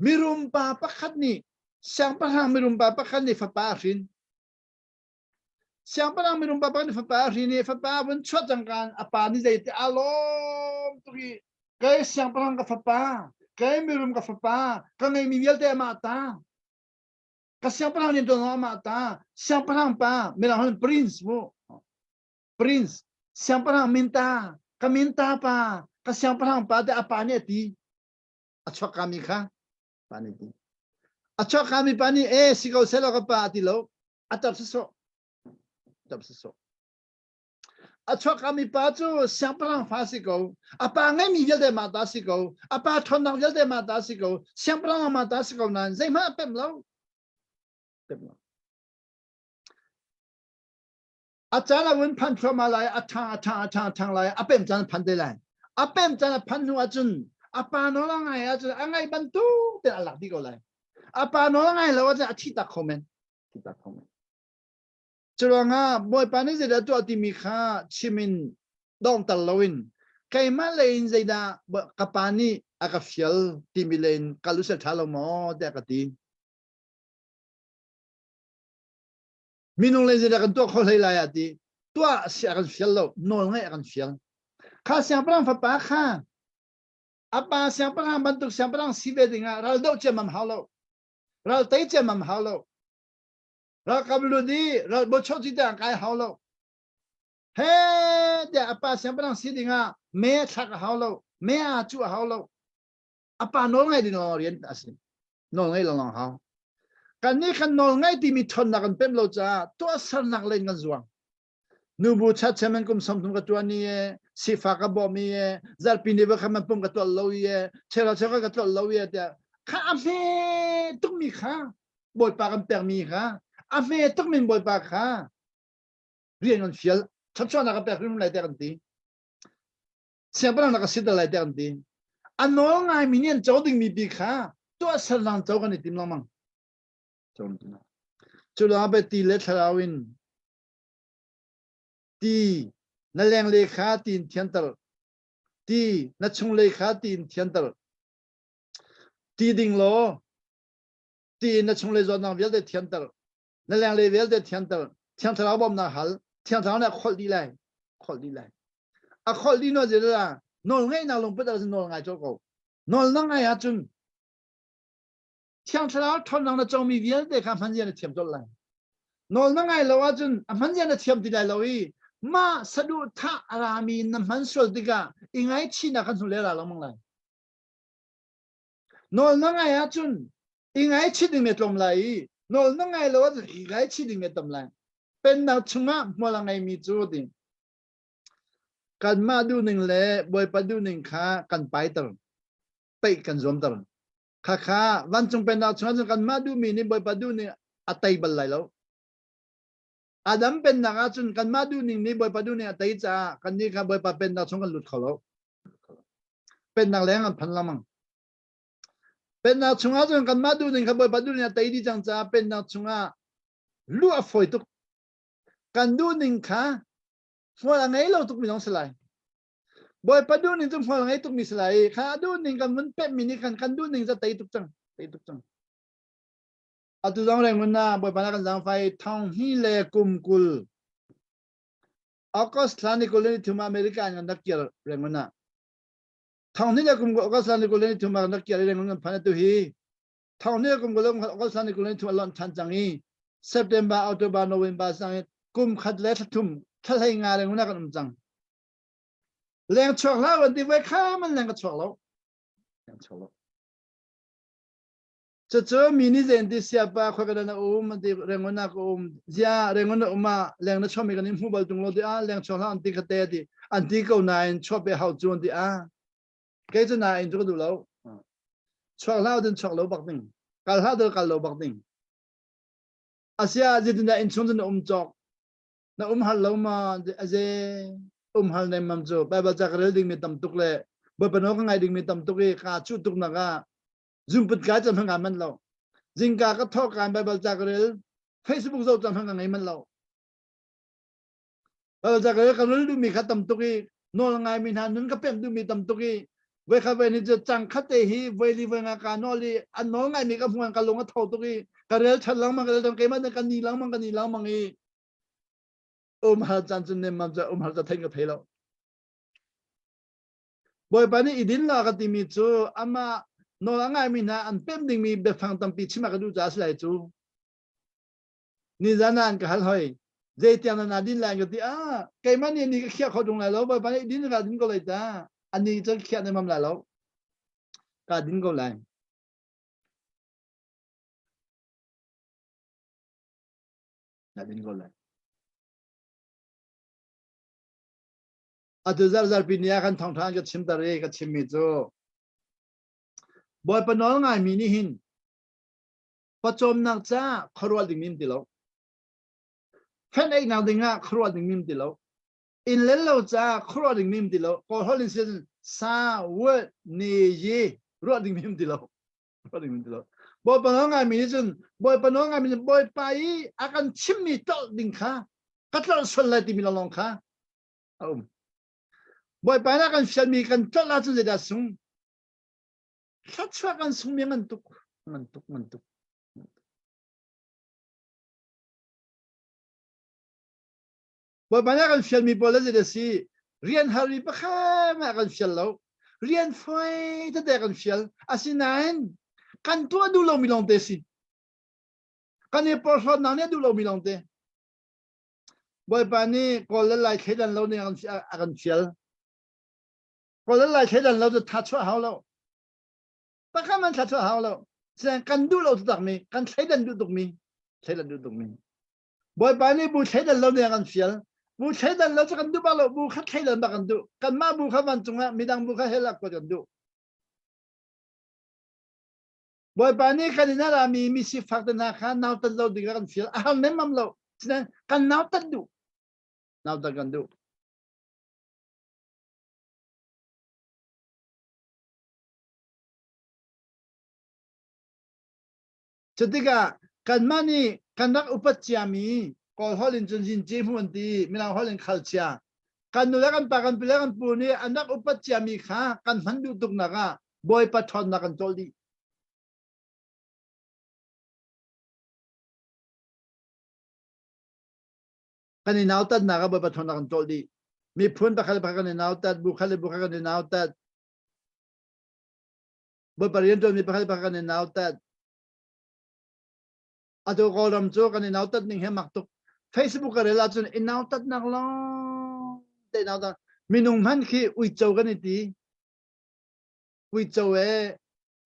mirum pa pa khat ni sang pa hang mirum pa pa khat ni fa pa rin sang pa hang mirum pa pa ni fa pa rin ni fa pa bun chot jang kan apa ni je te alom tu ki kai sang pa hang ka fa pa kai mirum ka fa pa ka ngai mi vial te ma ta kasi apa ni dono mata siapa orang pa merahon prince mo prince siapa orang minta kaminta pa kasi siapa orang pa de apa ni ti achwa kami kha pani ti achwa kami pani sikau selo ka pa ti lo atap so achwa kami pa chu siapa orang fa sikau apa ngai mi vial de mata sikau apa thonang vial de mata sikau siapa orang mata sikau nan zai ma pem lo Achala win pan from alai atang lai apem jan pan de lai apem jan pan nu ajun apa no lang ai ajun angai bantu te alak di go lai apa no lang ai lo ajun atita comment churanga boy pani je da tu ti mi kha chimin dong tal lowin kai ma lein zaida kapani akafial timilen kalusel thalomo de kati minung le zeda kan to kholai la yati to sia kan fial lo nol ngai kan fial kha siang prang fa pa kha apa siang prang bantuk siang prang sibe dinga ral do che mam halo ral tai che mam halo ral kablu di ral bo chot ji da kai halo he de apa siang prang si dinga me thak halo me a chu halo apa nol ngai di no rien asin nol ngai long hao kan ni kan nol ngai ti mi thon na kan pem lo cha to sar nak len ngan zuang nu bu cha chemen kum som tum ka tu ani e sifa ka bo mi e zal pi ne ba kham pum ka to lo ye chela chela ka to lo ye ta kha am se tum mi kha bồi pa kan permi kha a me tok min bồi pa kha rian on fiel chap chona ka permi lai te kan ti siapa nak kasih dalai te kan ti anol ngai minian choding mi bi kha to salang chau kan tim lamang chom na chula be ti le thalawin ti na leng le kha tin thiantal ti na chung le kha tin thiantal ti ding lo ti na chung le zo na vel de thiantal na leng le vel de thiantal thiantal bom na hal thiantal na khol di lai a khol di no je la nol ngai na long pa da nol ngai cho ko nol na ngai ha chun thiantal thon na chong mi vel de kha phan je na thiam chol lai nol na ngai lo a chun a phan je na thiam di lai lo i ma sadu tha arami na man sol diga ingai chi na kan su le la lo mang lai nol na ngai ha chun ingai chi ding me tlom lai nol na ngai lo a ingai chi ding me tam lai pen na chunga mo la ngai mi chu ding kan ma du ning le boy pa du ning kha kan pai tar pe kan zom tar kha wan chung pen na chunga kan ma du mi ni boy pa du ni atai bal lai lo adam pen na ga chun kan ma du ning ni boy pa du ni atai cha kan ni kha boy pa pen na chung kan lut khalo pen na leng an phan lamang pen na chunga chun kan ma du ning kha boy pa du ni atai di chang cha pen na chunga lu a foi tu kan du ning kha mo la ngai lo tuk mi nong slai boy pa du ning tum mo la ngai tuk mi slai kha du ning kan mun pe mi ni kan du ning za tai tuk chang atu jang reng mun na boy pa na kan jang fai thong hi le kum kul akos thani ko le thuma america ngan dak ker reng mun na thong ni le kum ko akos thani ko le thuma dak ker reng mun phan tu hi thong ni le kum ko le akos thani ko le thuma lon chan chang hi september october november sang kum khat le thum thalai nga reng mun na kan chang leng chok la wan ti we kha man leng ka chok lo cho mini zen ti sia pa kho ka na ti reng mun na ko zia reng mun na ma leng na chomi kan mu bal tung lo ti a leng chok la an ti ka te ti an ti ko na in chop be hau chun ti a ke chu na in chu du lo chok la den chok lo bak ding kal ha del kal lo bak ding asia ji tin da in chun chok na hal lo ma aze hal nei mam jo ba ba jak rel ding mi tam tuk le ba pa no ka ngai ding mi tam tuk e ka chu tuk na ga zum put ga cham hang man lo Zing ka thok kan ba ba jak rel Facebook zo cham hang ngai man lo ba jak rel ka rel du mi kha tam tuk e no ngai mi na nun ka pem du mi tam tuk e we kha ve ni je chang kha te hi we li we nga ka no li an no ngai mi ka phung ka long ka tho tuk e ka rel chan lang ma ka rel ke ma ka ni lang mang e hal chan chun ne mam ja hal ta theng ka thelo boy pa ni idin la ka ti mi chu ama no la ngai mi na an pem ding mi be phang tam pi chima ka du ja slai chu ni zanan ka hal hoi je tiang na din la ga ti a kai man ni ka khia kho dung la lo boy pa ni idin ka din ko lai ta an ni cha khia ne mam la lo ka din ko lai na din ko lai atu zar pinia kan thong thang ka chim ta re ka chim mi chu boy pa no ngai mi ni hin pa chom nak cha khorwal ding mim ti lo phen ei naw ding a khorwal ding mim ti lo in le lo cha khorwal ding mim ti lo ko holin se sa wo ne ye ro ding mim ti lo boy pa no ngai mi ni chun boy pa no ngai mi boy pa yi akan chim mi to ding kha ka tlo sol la ti mi long kha boy pa na kan fial mi kan tla la chu de da sung khat chwa kan sung mi ngan tuk boy pa na kan fial mi bola de si rian hari pa kha ma kan fial lo rian foi ta de kan fial asinan kan tu du lo mi long te si kan e por so na ne du lo mi long te boy pa ni ko la lai khedan lo ne kan fial ko la lai khedan lo de tha chwa hao lo pa kha man tha chwa hao lo sen kan du lo tak mi kan khedan du tuk mi boy pa ni bu khedan lo ne kan fial bu khedan lo kan du ba lo bu kha khedan ba kan du kan ma bu kha man chunga midang bu kha helak ko kan du boy pani kanina rami mi si fakta na kan now tan lo diga kan feel ahal nem mam lo sinan kan now tan du now tan kan du Jadiga kan mani kan rak upat ciami kol holin jun jin jim huanti minang holin khalcia kan nulakan pakan pilakan puni anak upat ciami kha kan handu tuk naga boy pathon nakan toldi kan inautat naga boy pathon nakan toldi mi phun pakal pakan inautat bukhale bukhakan inautat boy pariento mi pakal pakan inautat ato kolam cho kan inautat ning hemak tuk Facebook ka relation inautat naklo te inautat minung man khi ui chau kan iti ui chau e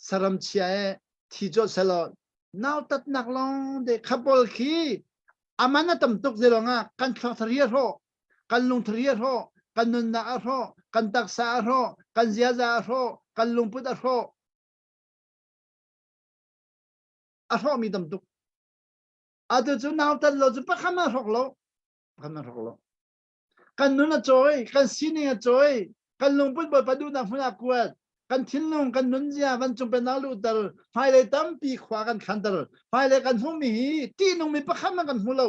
saram chia e thijo selo nautat naklo de khapol khi amana tam tuk zelonga kan tharier ho kan lung tharier ho kan nun na ho kan taksa ho kan ziaza ho kan lungput ho ho mi tam tuk ato chu nautat lo chu pakhama roklo kan nuna choi kan sini choi kan lungput boy padu na phuna kuat kan thinlung kan nunjia van chung penalu dar phai le tam pi khwa kan khandar phai le kan hu mi ti nung mi pakhama kan hulo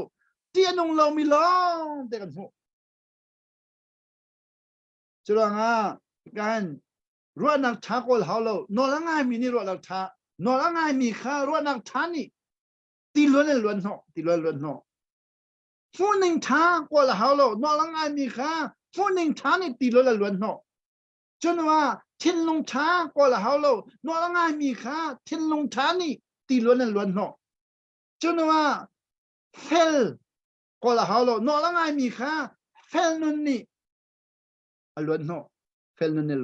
ti nung lo mi long te kan hu chulanga kan ruanak thakol haulo no langai mi ni ruanak tha no langai mi kha ruanak thani ti luan no Phuning tha ko la haulo no langai mi kha phuning tha ni ti lo la luan no chunwa thinlung tha ko la haulo no langai mi kha thinlung tha ni ti lo la luan no chunwa fel ko la haulo no langai mi kha fel nun ni luan no fel nun ni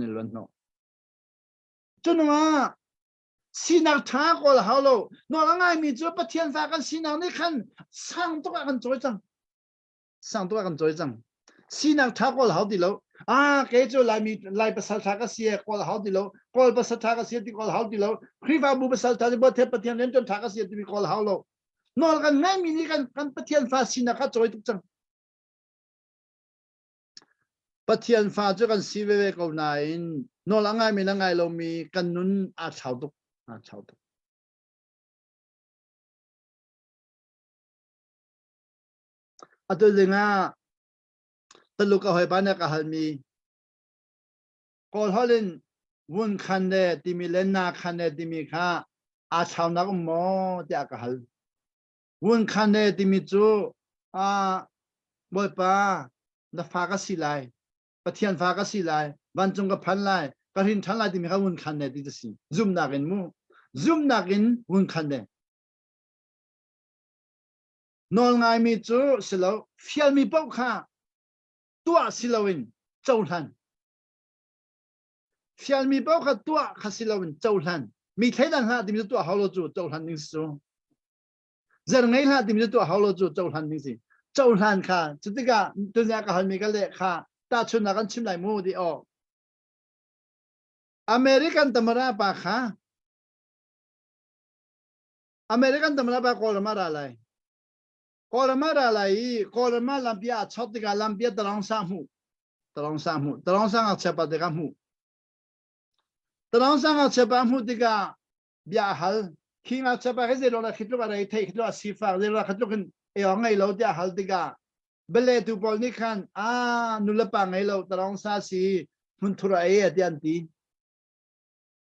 luan no chunwa sinak tha ko la haulo no langai mi chu pathian fa kan sinak ni khan sang to kan choi chang sinak tha ko la hau di lo ke chu lai pasal tha ka sia ko la hau di lo kol pasal tha ka sia ti ko la hau di lo khriwa bu pasal tha bo the pathian len ton tha ka sia ti ko la hau lo no kan ngai mi ni kan pathian fa sinak ka choi tuk chang pathian fa chu kan si ve ko na in no langai mi langai lo mi kan nun a chau tuk ato lenga taluka hoi bana ka halmi kol holin wun khande timi lenna khande timi kha a chawna ko mo te ka hal wun khande timi chu boy pa na fa ka silai pathian fa ka silai ban chung ka phan lai ka rin than lai timi kha wun khande ti si zoom na kin wun khande nol ngai mi chu silo fial mi pau kha tua silawin chaulan fial mi pau kha tua kha silawin chaulan mi thaidan ha dim tua haulo chu chaulan ning su zer ngai ha dim tua haulo chu chaulan ning si chaulan kha chutiga dunya ka halmi ka le kha ta chuna kan chim lai mu di o American tamara pa kha American tamara pa ko mara lai Kolama lai kolama lampia chotiga lampia tarong sang chepa dega mu tarong sang chepa mu diga bia hal kinga chepa he lo la khitlo ba rai thai khitlo sifa le la khitlo kin e ngai lo dia hal diga bele tu pol ni khan nula pa ngai lo tarong sa si mun thura e dian ti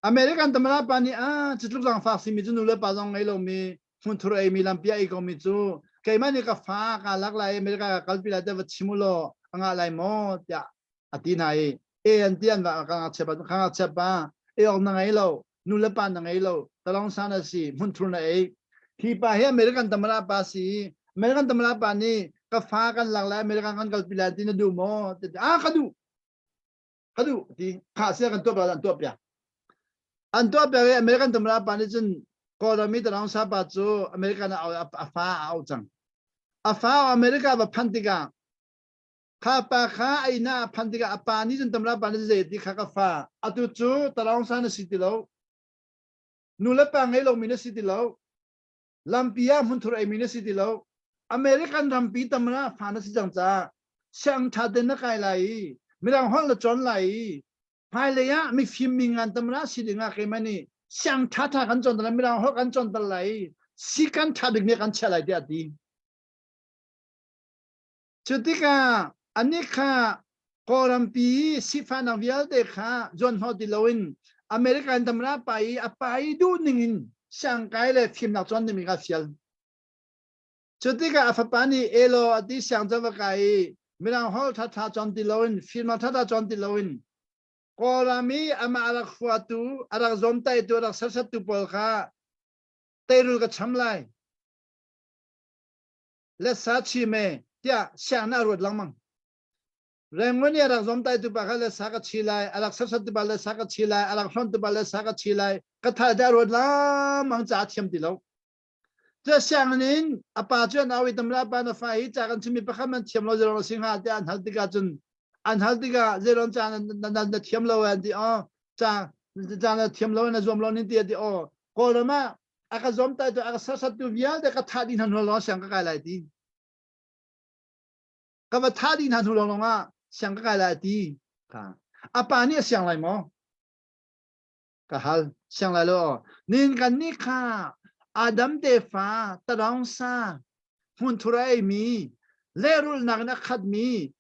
American tamara pa ni chitlu sang fa si mi nula pa jong ngai lo mi mun thura e mi lampia e ko mi chu kay mani ka fa ka lak lai America kalpila te chimulo anga lai mo ya atinai antian va ka chepa e on ngai lo nula pa ngai lo talong sana si muntruna e ki pa he American tamara pa si American tamara pa ni ka fa kan lak lai America kan kalpila tin du mo kadu di kha se kan to ba to pya an to pya American tamara pa ni chen ko la mi talong sa pa chu American fa au chang Afa America ba pantiga kha pa kha aina pantiga apa ni jun tamra ban je ti kha ka fa atu chu tarong san city lo nu la pa ngai lo minisity lo lampia mun thur ai minisity lo American rampi tamna phana si jang cha sang tha de na kai lai mirang hol la chon lai phai le ya mi phim mi ngan tamna si de nga ke mani sang tha tha kan chon da mirang hol kan chon da lai si kan tha de me kan cha lai dia di chutika anikha korampi si phana vial de kha jon ho di loin American tamna pai apai du ningin sang kai le phim na chon de mi ga fial chutika afapani elo ati sang jawa kai mirang hol tha tha chon di loin phim na tha tha chon di loin korami ama arak fuatu arak zomtai tu arak sarsat tu pol kha terul ka chamlai le sa chi me tia sang na rut langmang rengoni arak zomtai tu pa kha le sa ka chi lai arak sarsat tu pa le sa ka chi lai arak hon tu pa le sa ka chi lai ka tha da rut lamang cha thiam di lo这相人啊，把这那位他们那班的翻译，这个村民不他们添了这种信号，这按他这个准，按他这个这种这样那添了完的啊，这样添了那做不了你爹的哦，过了嘛，啊个做带着啊个啥啥都别的个他的他弄了想个改来的，那么他的他弄了嘛，想个改来的，啊把你想来么？个好想来了，您看你看。Adam defa tarangsa hunturai mi Rawlulhnak na khadmi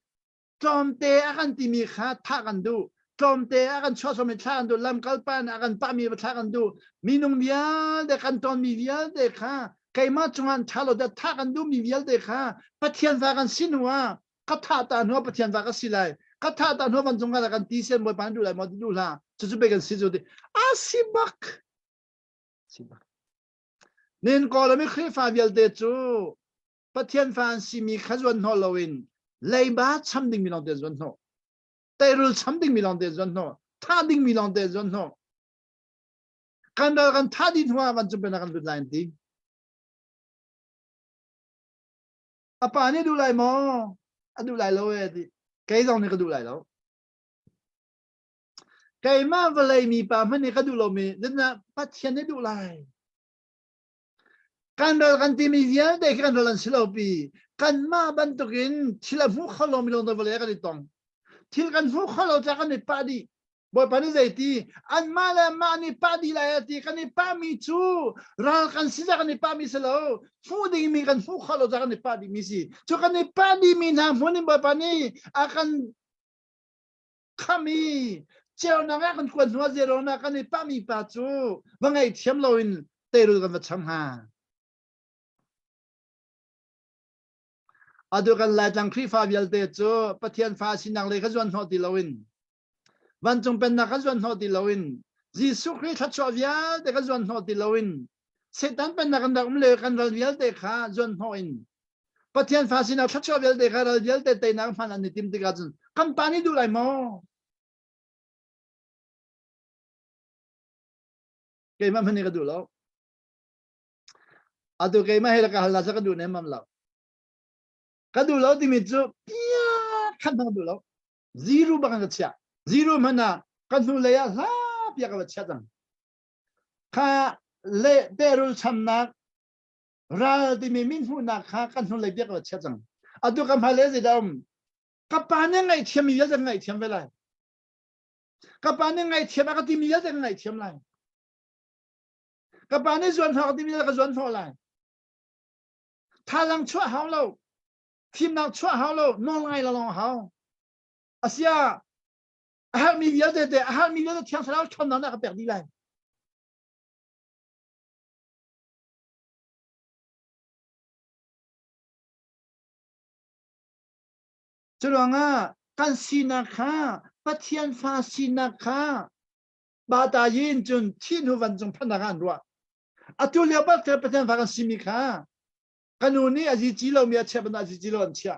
tomte akan timi kha thakandu tomte akan chosomi thakandu lam kalpan akan pami thakandu minung vial de kanton mi vial de kha KIMOT chungan thalo de thakandu mi vial de kha pathian vakan sinua katha ta no pathian vaka silai katha ta no ban chunga kan tisen mo pandu lai mo du la chu began sizu de asibak sibak nên có là mấy khi pha vial de chu pathian phan si mi khazwan ho lowin lei ba cham ding mi long de zon ho terul cham ding mi long de zon ho tha ding mi long de zon ho kan da kan tha din hwa ban chu ben kan lut lain ti apa ni du lai mo adu lai lo e ti cái dòng này có du lai lo cái ma vlei mi pa man ni ka du lo mi nên là pathian ni du lai Kandal kan timi vial de kandalan silopi kan ma bantukin sila fu khalo milong da vale kan itong til kan fu khalo ta kan padi boy pani zaiti an mala ma ni padi la ti kan pa mi chu ral kan sila kan pa mi selo fu ding mi kan fu khalo ta kan padi mi si chu kan padi mi na fu ni boy pani akan kami cheo na kan kwan wa zero na kan pa mi pa chu bangai thiam loin teru kan cham ha adu kan lai tang khri fa vial te chu pathian fa sinang le khazwan ho ti lowin wan chung pen na khazwan ho ti lowin jisu khri tha cho vial te khazwan ho ti lowin setan pen na kan da le kan dal vial te kha zon ho in pathian fa sinang tha cho vial te kha dal vial te na phan an tim te ga chun kan pani du lai mo ke ma phani ka du lo adu ke ma he la ka hal na sa ka du ne mam la kadu lo di mitsu pia kan thang du lo zero ba kan cha zero mana kan thu le ya la pia ka cha jang kha le terul chamnak ra di mi min hu na kha kan thu le pia ka cha jang adu kam phale zi dam ka pa ne ngai thiam mi ya jang ngai thiam ve lai ka pa ne ngai thiam ka ti mi ya jang ngai thiam lai ka pa ne zon ha ka ti mi ya ka zon ho lai tha lang chua hao lo phim nào chua hao lo non ngay là long hao asia hal mi vial de hal mi vial de thiang sao chom na ka perdi lai chulanga kan sinakha pathian fa sinakha ba ta yin chun thin hu van chung phana kan ruwa atu le ba te pathian fa kan simikha kanuni aji jilo mi acha bana aji jilo ancha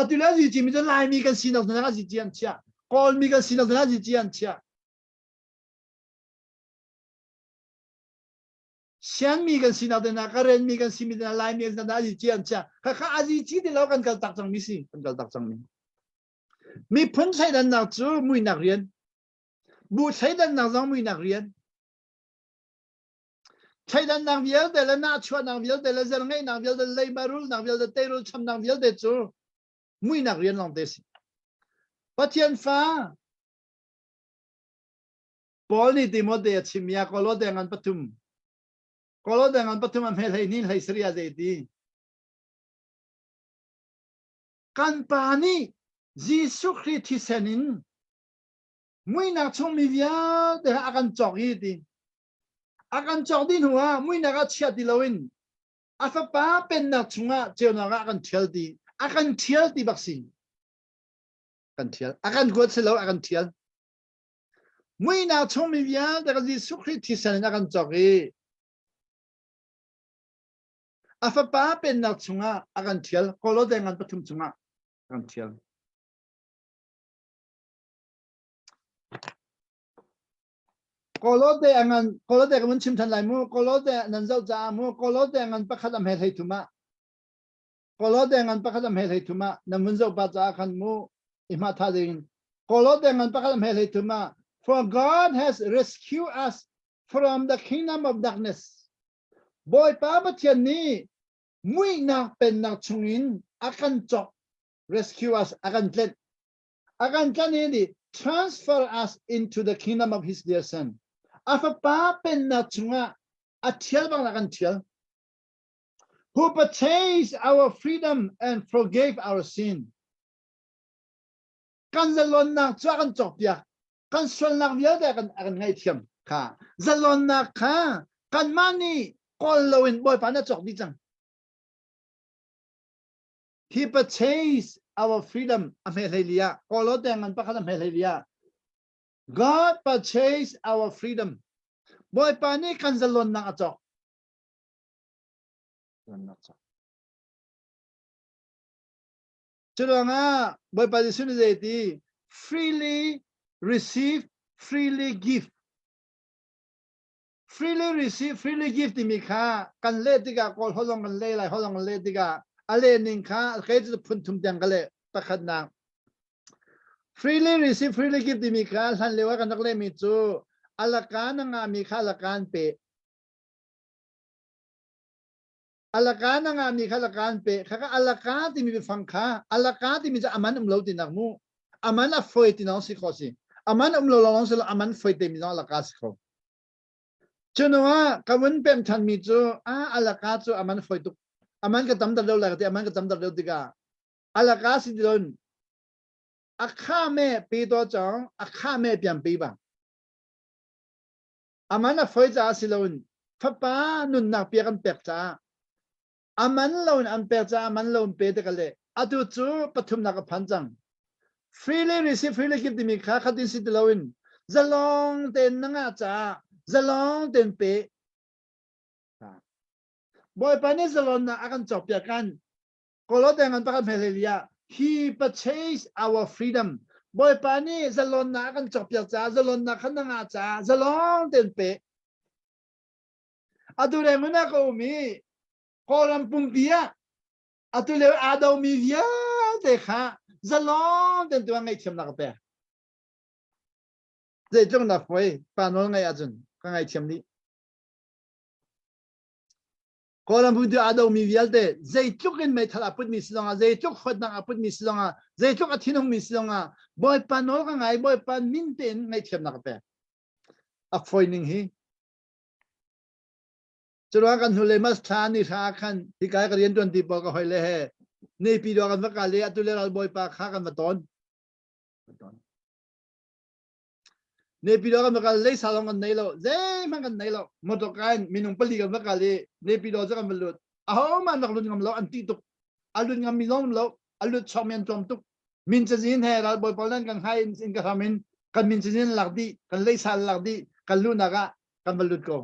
atula ji ji mi da lai mi kan sinok na aji ji ancha kol mi kan sinok na aji ji ancha sian mi kan sinok na karen mi kan simi na lai mi kan aji ji ancha ka aji ji de lo kan kal tak chang mi si kan kal tak chang mi phun sai dan na chu mui nak rian bu sai dan na zong mui nak rian ใช่ดันนางเวียลแต่ละหน้าชวนนางเวียลแต่ละเรื่องไงนางเวียลแต่เลยมารุลนางเวียลแต่เตรุลชำนางเวียลแต่จูมุ้ยนักเรียนลองเดสิปะเทียนฟ้าปอลนี่ติโมเดชชิมยากอลเดงันปทุมกอลเดงันปทุมมันเฮลัยนี่เลยสรีอาเจดีกันปานี่ยิสุคริสที่เซนินมุ้ยนักชงมีเวียเดอากันจอกยีดีอาการจอดินหัวมุ้ยนักเชียดิลวินอาฟ้าป้าเป็นนักชงอ่ะเจ้านักอาการเทียลดีอาการเทียลดีบักซิงกันเทียลอาการกวดเสลอาการเทียลมุ้ยนักชงมีเวียแต่ก็ยิสุคริสที่เซนอาการจอกยีอาฟ้าป้าเป็นนักชงอ่ะอาการเทียลกอลเดงันปฐุมชงอ่ะอาการเทียลกอลเดงันกอลเดกันมันชิมทันไหลมูกอลเดนันเจ้าจ้ามูกอลเดงันประคัดอเมริกทุมะกอลเดงันประคัดอเมริกทุมะนันมันเจ้าปัจจาขันมูอิมาทาดินกอลเดงันประคัดอเมริกทุมะ for God has rescued us from the kingdom of darkness บอยป้าบัเทียนนี้มุ้ยนักเป็นนักชงอินอาการจอก rescue us อาการเล่นอาการเล่นนี้ดิ transfer us into the kingdom of His dear Sonอาฟ้าป้าเป็นนักชงะอาเทียลบางนักเทียล who purchased our freedom and forgave our sin กันจะลนนักจ้ากันจบยากันส่วนนักเยอะแต่กันไงเทียมค่ะจะลนนักค่ะกันมานี่ก่อนเราเห็นบ่อยปานจะจบดีจัง he purchased our freedom อเมริกาก่อนเราแต่งกันประคันอเมริกา God purchased our freedom บ่อยปานนี้กันจะลนนักจบจุดงาบ่อยปานที่สุดเลยที่ freely receive freely give freely receive freely give ที่มีค่ากันเล่ติกาก่อนเขาลองกันเล่อะไรเขาลองกันเล่ติกาอะไรหนึ่งค่าเคยจะพุ่นทุ่มเตียงกันเลยประคันนัก freely receive freely give ที่มีค่าท่านเรียกว่ากันนักเล่มีจูอลากานังมีค่าอลาการเปอลากานังมีค่าอลาการเปข้าก็อลากาที่มีฟังค่าอลากาที่มีจะอามันเราตินักมูอามันอ่ะฟอยติน้องสิขอสิอามันเราลองสิอามันฟอยติมีน้องอลากาสิขอจนว่าคำวันเป็นทันมีจูอลากาจูอามันฟอยตุอามันก็ทำตัดเร็วเลยที่อามันก็ทำตัดเร็วดีกว่าอลากาสิดินอาข้าแม่ปีตัวจังอาข้าแม่เปลี่ยนปีบ้างอามันฟอยจ้าสิลุนฟ้าป้านุนนักเปียกันเปียกจ้าอามันเราอันเปียจ้าอามันเราเปียตกันเลยอาตุจูปฐุมนักพันจัง freely receive freely give ที่มีค่าขัดดินสิตเราอินจะลองเต็นนังอาจ้าจะลองเต็นเปียบ่อยปานนี้จะลองนะอาการจบอย่างกันก็ลดแต่งกันประกันเพลิยา he purchased our freedom บ่อยปานนี้จะลองนะอาการจบอย่างจ้าจะลองนะขันนังอาจ้าจะลองเต็นเปียอาตุเรมันนักมีกอลัมปุ่มเปียอาตุเลวอาดาวมีเวียเด็กฮะจะลองเต็นตัวไงเทียมนักเปียจะจงนักไว้ปานนไงอาจุนก็ไงเทียมนี้กอลัมปุ่มที่อาดาวมีเวียเด็กจะจุกินไม่ทันอาพุทธมิสลงจะจุกฟัดนังอาพุทธมิสลงจะจุกอาทินงมิสลงบ่อยปานนก็ไงบ่อยปานมินเต็นไงเทียมนักเปียอักไฟนึงฮีจุดว่ากันหุเลมัสทานิชาคันที่กายกันเรียนจนที่บอกก็หอยเลยในปีดกันวักกาเลยตุเลเราบ่อยปากข้ากันมาตอนในปีดกันวักกาเลยสาลงกันในเราเจ้มันกันในเราหมดกันมีนุ่งปลีกันวักกาเลยในปีดจะกันบรรลุมันนักลุนกันเราอันตีตุกอันลุนกันมีน้องเราอันลุนชอมยันจอมตุกมินจะยินให้เราบ่อยปอลันกันให้อินกันทำมินกันมินจะยินหลักดีกันเลยสาหลักดีกันลุนนักกันบรรลุก็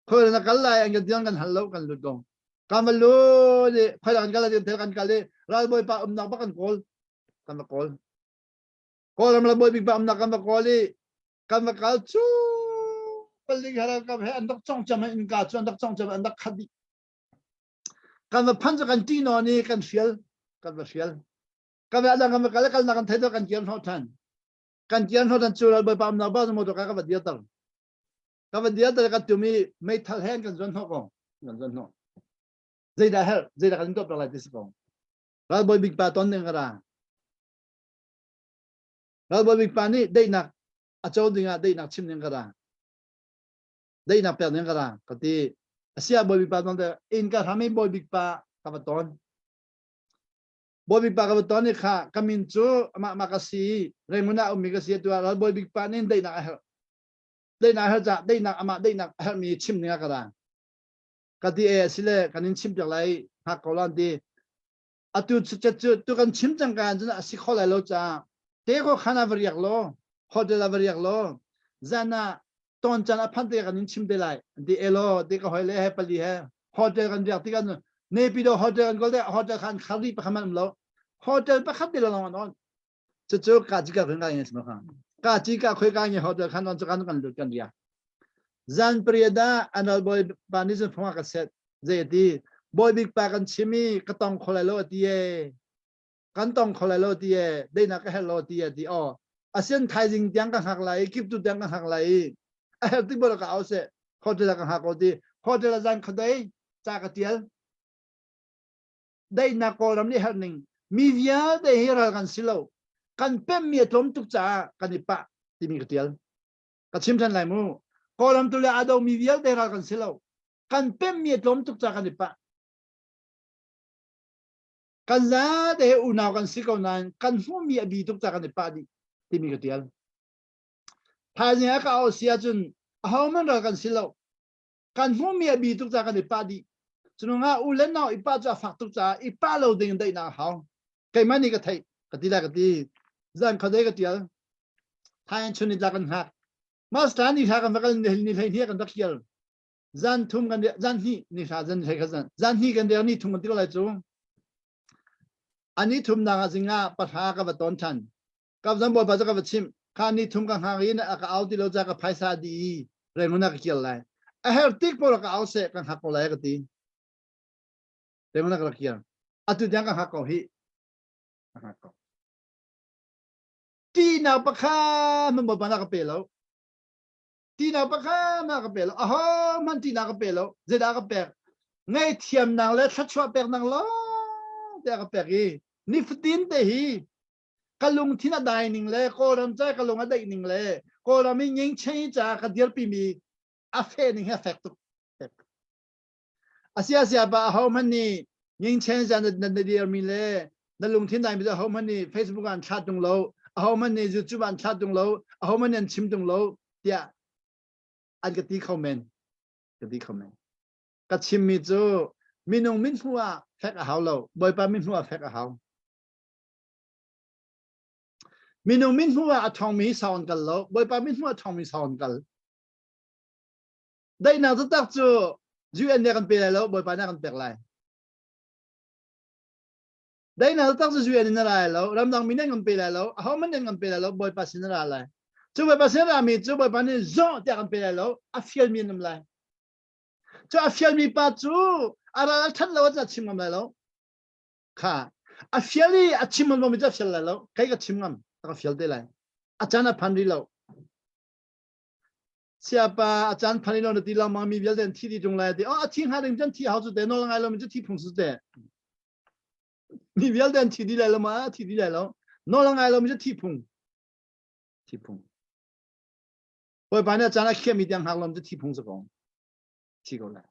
คนนักกันเลยอันกันกันฮัลโหลกันลุดกงกันมาลุดพลังกันเลยเทกันกันเลยเราบ่อยปะนักบักันโกลกันมาโกลเราบ่อยบิ๊กปะนักกันมาโกลกันมาคัลชูปลิงหารากับอันดักจ้องจำอินกาจูอันดักจ้องจำอันดักขัดกันมาพันกันตีนอนี่กันเฟียลกันมาเฟียลกันมาอันดักกันมากันนักกันเทกันเกียร์หัวทันจูเราบ่อยปะนักบ้านสมุทรกันกันมาเดียร์ตัง các vấn đề đó các tụi mình mấy thằng hẹn cần dân họ không cần dân họ dây đã cần top lại thế không rồi bởi bị bà toàn nên cái ra rồi bởi bị bà này đây nè à chỗ đi đây nè chim nên cái ra đây nè bèo nên cái ra cái gì Asia bởi bị bà toàn đây in cái ham bởi bị bà các bạn toàn bởi bị bà các bạn toàn này khá kami chú mà cái gì rồi muốn nào mình cái gì tu rồi bởi bị bà nên đây nè hết ra đây nè hết mi chim nên cái ra cái gì sile cái nên chim trở lại học câu lan đi à tu kan chim chẳng cái gì sĩ khó lại lâu cha thế có khả năng việc lo hotel là việc lo zana ton chana phan te kan chim de lại đi elo đi có hỏi lẽ hay pali hay hotel kan việc thì kan ne pi do hotel kan gọi hotel kan khari pa khaman lo hotel pa khát đi lo non chú cả chỉ cả khuyên cái gì mà không cả chỉ cả khuyên cái gì hotel kan non cho kan được kan dia zan priada anal boy banism phong ka set je ti boy big pa kan chimi ka tong kholai lo ti e kan tong kholai lo ti e de na ka hello ti e ti o asian thai jing tiang ka hak lai kip tu tiang ka hak lai a ti bol ka ause hotel ka hak o ti hotel zan khodai cha ka tial dai na ko ram ni herning mi via de hera kan silo kan pem mi tom tuk cha kan ipa ti mi ka tial ka chim than lai mu kolam tu le ado mi vial de ra kan silo kan pem mi tom tuk cha kan ipa kan za de unaw kan siko nan kan fu mi abi tuk cha kan ipa di ti mi ka tial tha nya ka o sia chun haw man ra kan silo kan fu mi abi tuk cha kan ipa di chununga ulen naw ipa cha fak tuk cha ipa lo ding dai na haw kai mani ka thai ka ti la ka ti zan khadai ka tial thain chuni la kan ha mas tani ha kan vakal ni thai kan dakial zan thum kan zan hi ni sa zan thai khazan zan hi kan de ni thum kan ti lai chu ani thum na zinga patha ka baton than ka zan bol ba ka bachim kha ni thum kan ha yin ka auti lo ja ka phaisa di remuna ka kial lai a her tik por ka ause kan ha ko lai ka ti remuna ka kial atu jang ka ha ko hi ha ko ti na pa kha man ba na ka pe lo tina pa kha ma ka pelo aho man tina ka pelo zeda ka per ngai thiam nang le thachwa per nang lo te ka per hi ni ftin te hi kalung thina dining le ko ram cha kalung adai ning le ko ram mi ning chei cha ka dir pi mi a fe ning ha fek tu asia ba aho man ni ning chei cha na dir mi le na lung thin dai mi aho man ni facebook an chat tung lo aho man ni youtube an chat tung lo aho man ni chim tung lo tia anh cái tí comment cái chim mi chú minung min hua phép ở hậu lâu bơi ba min hua phép ở hậu minung min hua ở thong mi sao gần lâu bơi ba min hua thong mi sao gần đây nào tất tác chú UN này cần bê lại lâu bơi ba này cần bê lại đây nào tất tác chú UN này lại lâu làm dòng mi này cần bê lại lâu hậu mình này cần bê lại lâu bơi ba xin lại chú bơi ba xin ra mi chú bơi ba này zong thì cần bê lại lâu à phiền mi nằm lại chú à phiền mi ba chú à là thân lâu cho chim ngầm lại lâu khá à phiền đi à chim ngầm mình cho phiền lại lâu cái chim ngầm ta phiền đây lại à chán à phán đi lâu siapa à chán phán đi lâu thì làm mà mi phiền đến thi đi trong lại thì à thiên hà đình chân thi hậu chú để nó là ngay lâu mình cho thi phụng sự để mi phiền đến thi đi lại lâu mà thi đi lại lâu nó là ngay lâu mình cho thi phụng bởi vậy nên chán à khi mi tiếng hàng lâu mình cho thi phụng sự công thi câu lại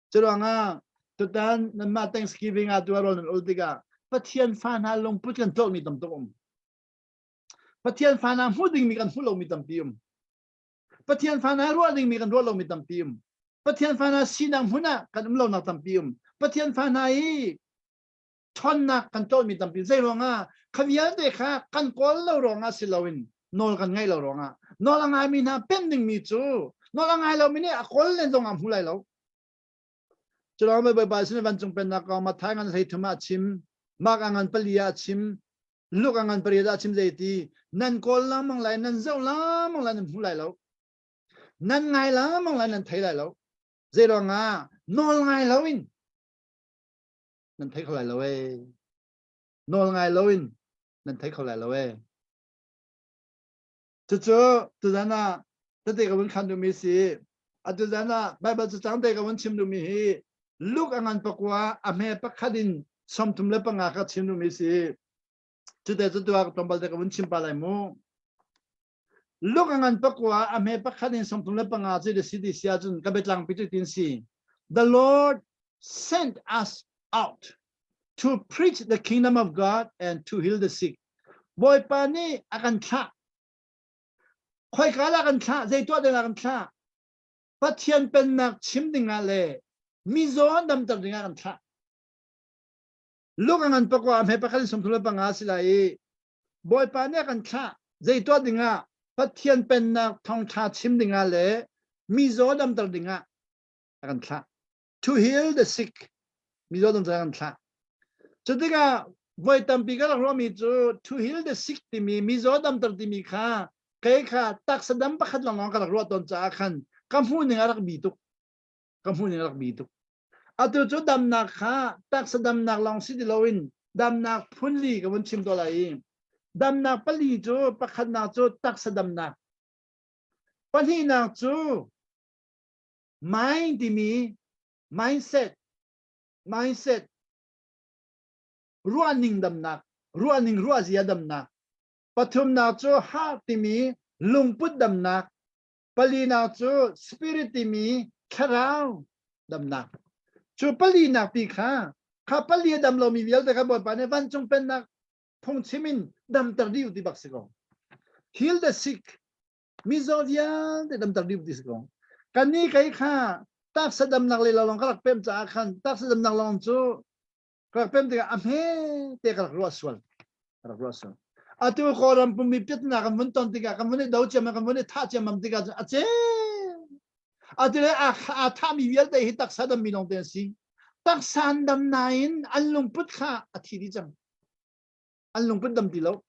cho rằng à tụi ta nên mà Thanksgiving à tụi Rawlulh ultiga phát hiện phan hà long put kan tok mi tam tok phát hiện phan hà hút ding mi kan hút mi tam pium phát hiện phan hà ruột ding mi kan ruột mi tam pium phát hiện phan hà sinang huna kan lo na tam pium phát hiện phan hà i thon na kan tok mi tam pium zai rong à khavian de kha kan kol lo rong à silawin nol kan ngai lo rong à nol angai mi na pending mi chu nol angai lo mi ne a kol len dong am hulai lo cho đó mới bài xin văn chung pen nào mà thái ngàn thấy thầm chim mag ngàn palia chim lúc ngàn palia chim dậy thì nan call lắm mang lại nan dâu lắm mang lại nan phun lại lâu nan ngày lắm mang lại nan thấy lại lâu dễ đó ngà nol ngày lâu in nan thấy không lại lâu ấy nol ngày lâu in nan thấy không lại lâu ấy chú từ đó na แต่เด็กวันคันดูมีสิอาจารย์นะใบบัตรจังเด็กวันชิมดูมีลูกอันปกว่าอเมปักขัดินสมทุมเล็บงาคัดชิมดูมีสิจุดเด็ดจุดตัวตอมบัลเด็กวันชิมปลายมูลูกอันปกว่าอเมปักขัดินสมทุมเล็บงาจุดเด็ดสิดิเสียจุนกับเบ็ดลังปิจุดินสิ The Lord sent us out to preach the kingdom of God and to heal the sick. Boy pani akan kha. Khoi kala akan kha, zai to de akan kha. Pathian pen nak chim dinga le. Mizo dam tar dinga akan kha. Luk angan pakwa me pakali somthula panga silai. Boy pani akan kha, zai to dinga. Pathian pen nak thong kha chim dinga le. Mizo dam tar dinga akan kha. To heal the sick. Mizo dam tar akan kha. Jadiga boy tampi ka lang romi jo to heal the sick timi mizo dam tar timi kha kay kha tak sadam pakhat lang ka ro ton cha khan kamhu ning arak bituk atu jo dam nak kha tak sadam nak long si dilowin dam nak phunli ka bun chim to lai dam nak pali jo pakhat nak jo tak sadam nak pali nak jo mind timi mindset running dam nak running ruazia dam nak pathum na cho ha timi lungput dam nak pali na cho spirit timi kharau dam nak cho pali nak pi kha pali dam lo mi vial te kha boy pa ne van chung pen nak phong chimin dam tar diu ti baksiko heal the sick mizovia de dam tar diu ti siko kani kai kha tak sadam nak le long khalak pem cha khan tak sadam nak long chu kalau pem tiga amhe tiga ruaswal, atu koram pemipit na kamu ton tiga kamu ni daud cuma kamu ni tha cuma tiga aje, atu le atha mivial deh tak sadam minong tensi, tak sandam nain alungput kha athiri jam, alungput dam tilo,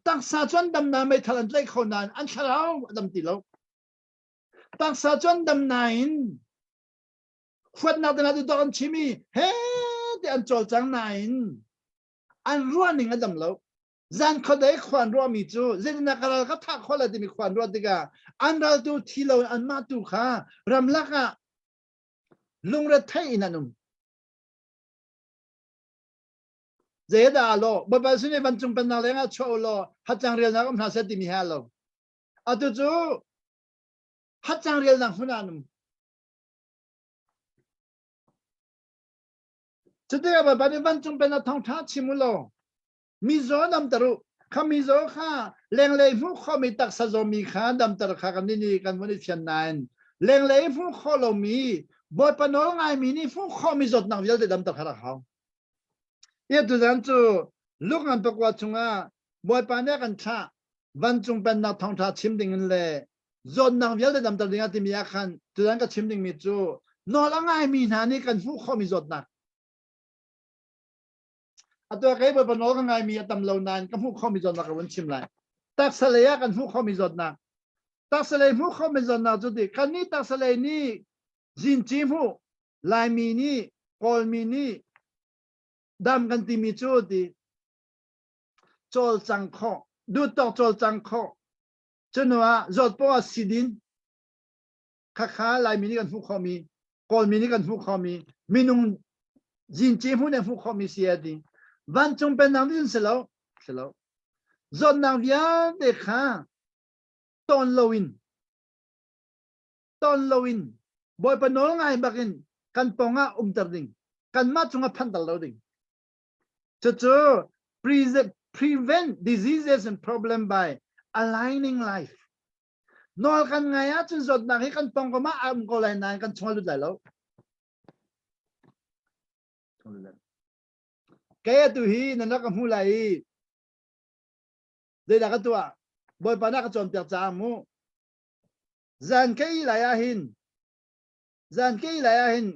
tak sajuan dam namai thalan lek khonan an thalau dam tilo, tak sajuan dam nain Khuat nak tu doang cimi, heh, dia ancol cang nain, an running adam lau, zan kodai khuan ruah micu, jadi nak kalau kata khuala demi khuan ruah tiga, an ral tu tilau an matu kha, ramlaka, lungrat thay inanum. Jadi dah lo, beberapa sini bancung penalengan colo, hacang real nak nasihat demi halo, atu tu hacang real nak hunanum. Jadi apa? Pada bancung pena thong tha cimulo, mizo dam taru, kamizo kha, leng lei fu khomi tak sazomi kha dam tar kha kan ini kan muni fian nain, leng lei fu kholomi, boy panol ngai mini fu khomi zot nang vial de dam tar khara khao. Ia tu jancu, luk ngan pakwa chunga, boy panek kan kha, bancung pena thong tha cim dingin le, zot nang vial de dam tar dingat timia khan, tu jan ka cim ding micu, nol ngai min hani kan fu khomi zot nak. Atau kaya berpenol kan ngai mi atam launan kamu kau mizot nak kawan cim lai. Tak selaya kan fu kau mizot nak. Tak selaya fu kau mizot nak jadi. Kan ni tak selaya ni zin cim fu lai mi ni kol mi ni dam kan ti mi cu di col cangko du tok col cangko. Cenua zot po asidin kakha lai mi ni kan fu kau mi kol mi ni kan fu kau mi minung zin cim fu ne fu kau mi siadi. Van chung pen nang din selo zon nang via de kha ton lowin boy panol ngai bakin kan ponga terding kan ma chunga phandal loading to prevent diseases and problem by aligning life nol kan ngaya chun zot nang kan pong ko ma am ko lai nan kan chunga lut lai lo kaya tu hi nanak mulai dia dah tua boy panak chom tiak chamu zan kai layahin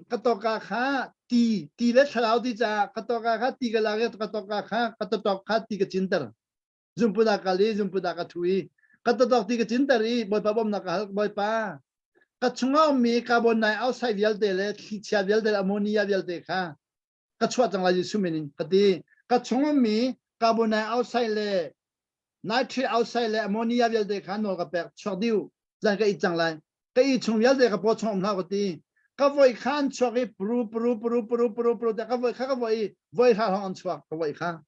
katoka kha ti le thalau ti cha katoka kha ti ga lage katoka kha katotok kha ti ga chintar jumpuda kali jumpuda ka thui katotok ti ga chintari boy pa bom nak boy pa kachunga mi carbon dioxide vial de le chia vial de ammonia vial de kha kachua chang la ji sumenin kati kachungom mi carbon dioxide le nitrate oxide le ammonia vel de khan no ka pek chok diu zan ka I chang lai ka I chung vel de ka po chom na ko ti ka voi khan chok I pru de ka voi kha ka voi ha hon chok ka voi kha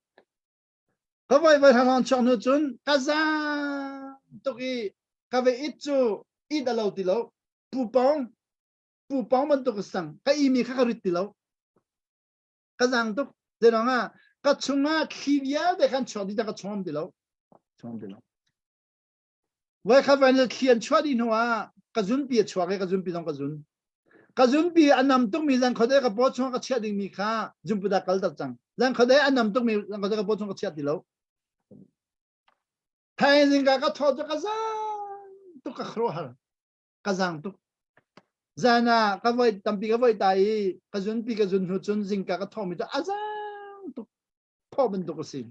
voi ha hon chok nu chun ka za to ki ka ve I chu I da lo ti lo pu pong man to ka sang ka I mi kha ka rit ti lo ka zang to de no nga ka chunga khivia de khan chok di da ka chom ti lo vậy các bạn là khiên chua đi nữa cái dũng bì chua cái dũng bì trong cái dũng bì anh nằm tung mi rằng có thể cái bó chung cái chia đi mi khá dũng bì đã cẩn thận rằng rằng có thể anh nằm tung mi rằng có thể cái bó chung cái chia đi lâu thay nên cái thọ cho cái giang tu cái khổ hả cái giang tu giờ na cái vậy tầm bì cái vậy tại cái dũng bì cái dũng hụt dũng dinh cái thọ mi cho giang tu phô bên tu cái gì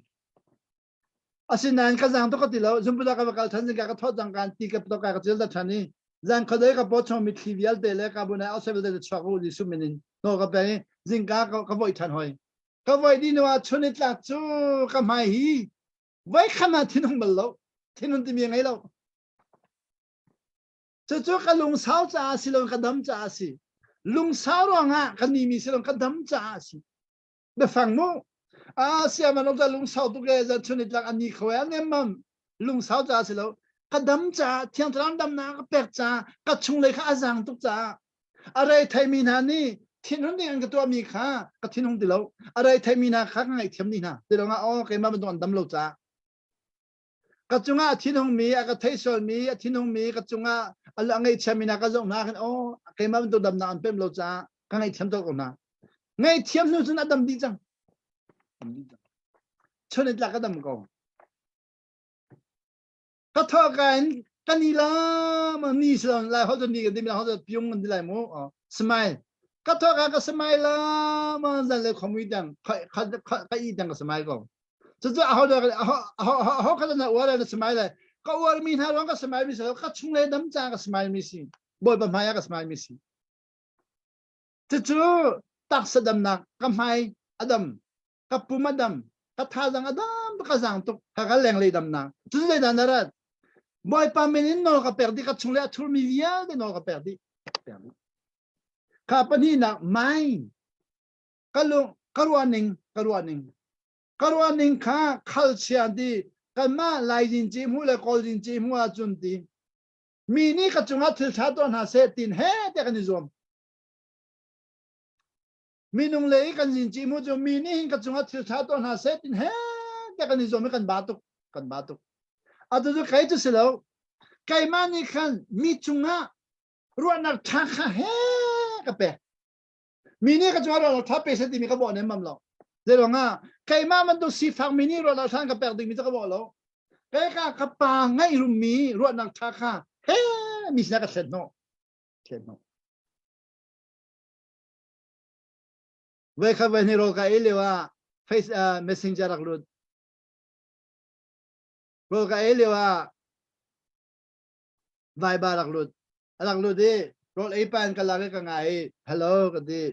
asinan ka jang to ka tilo zumpula ka bakal than ka thot jang kan ti ka to ka chil da thani jang khadai ka po chom mi trivial de le ka buna asel de chagu li suminin no ka pe jing ka voi than hoi ka voi di no chunit la chu ka mai hi vai khama thinung bal lo thinun ti mi ngai lo chu ka lung sao cha si lo ka dam cha si lung sao ro nga ka ni mi si lo ka dam cha si be phang mo siya man ông ta lung sao tu cái giờ chun it anh đi khơi anh em mầm lung sao cha xí lo cái đấm cha thiang thang đấm na cái bẹt cha cái chung lấy cái azang tu cha ở đây thay mình hà ni thiên hùng đi anh cái tua mi khá cái thiên hùng đi lâu ở đây thay mình hà khác ngày thiếm đi na đi đâu ngã cái mà mình toàn đấm lâu cha cái chung à thiên hùng mi cái thấy sol mi thiên hùng mi cái chung à anh ngày thiếm mình cái giống na cái mà mình toàn đấm na anh bem lâu cha cái ngày thiếm đâu còn na ngày thiếm nữa chúng ta đấm đi chăng cho nên là cái đầm cầu cái thọ cái ni la mà ni sơn lại họ cho ni cái gì mà họ cho biong mình lại mua smile cái thọ cái smile la mà giờ lại không biết rằng cái ý rằng cái smile cầu cho họ cái này ở đây smile này cái ở mình hai cái smile mình sao cái chung lên đấm cha cái smile mình xí bồi bầm hai cái smile mình xí chứ tác sự đầm nặng cái hai adam cái pumadam cái thà rằng adam cái rằng tục cái leng lấy đầm nặng chứ lấy đàn ra bồi pa mình nó cái perdi cái chung lên thul mi vía để nó cái perdi cái pani nặng mai cái ruaning khá khal chian đi cái mà lại dính chim hu lại call dính chim hu achun đi mini cái chung thil thà toàn hà sẽ tin hết cái này zoom minung lấy cái gì chỉ mua cho mini cái chung thil thà toàn hà sẽ tin hết cái này zoom cái batuk à tôi cái chứ xí lâu cái mà ni khăn mi chung ruanak thà khá hết cái bè mini cái chung ruanak thà bè sẽ tìm cái bộ này mầm lâu thế rồi cái mà mình tôi xí phẳng mini ruanak thà cái bè tìm cái bộ lâu cái pa ngay rùm mi ruanak thà khá hết mi sẽ cái chết nó vậy các bạn hiểu cái ý là face messenger rồi cái ý là Viber lạc đi rồi ấy pan cái là cái ngày hello cái gì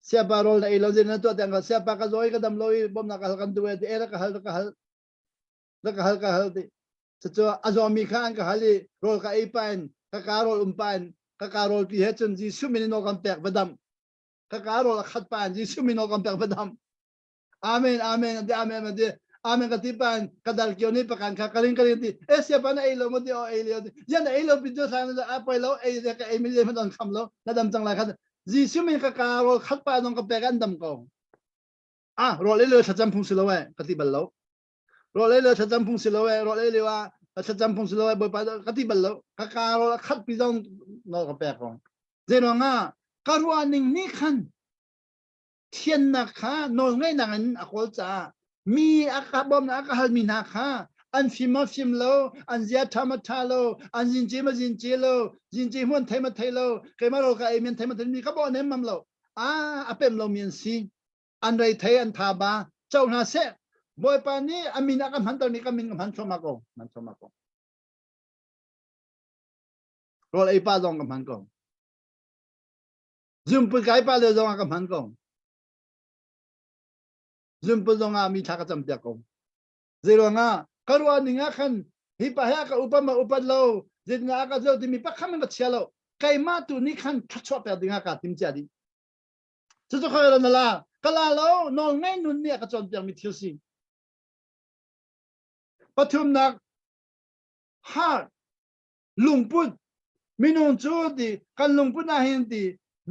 siapa role na ilaw din na to ang siapa ka zoy ka damloy bom na ka duwe di era ka hal di so azomi ka ang kahali role ka ipan ka karol umpan ka karol pi hetun ji sumini no kan pek badam ka karol khat pan ji sumini no kan pek badam amen ka tipan kadal kyo ni pakan ka kaling di siapa na ilaw mo di o ilaw di yan na ilaw video sa na apoy law ka emily mo don kamlo nadam tang la ka Jisu min ka karol khat pa nong ka pekan dam ko role le thacham phung silawe kati ballo role le thacham phung silawe role le wa thacham phung silawe boy pa kati ballo ka karol khat pi dong no ka pek ko zeno nga karwa ning ni khan thien na kha no ngai nangan akol cha mi akabom na akahal mi na kha an phim lo an zia thamatalo an zinje lo zinje mon thaimathailo kemaro ka emen thaimathai mi ka bo nem mam lo apem lo mien si an rai thai an tha ba chau na se boy pa ni amina ka man to ni ka min ka man thoma ko rol ai pa dong ka man ko zum pu kai pa le dong ka man ko zum pu dong a mi tha ka cham pya ko zero nga karwa ninga khan hi pa ha ka upama upat lo zinga ka zo timi pa kham ka chalo kai ma tu ni khan thachwa pa dinga ka tim cha di chu chu khoi na la kala lo no ngai nun ne ka chon pyang mi thiu si pathum nak ha lungput minung chu di kan lungput na hin di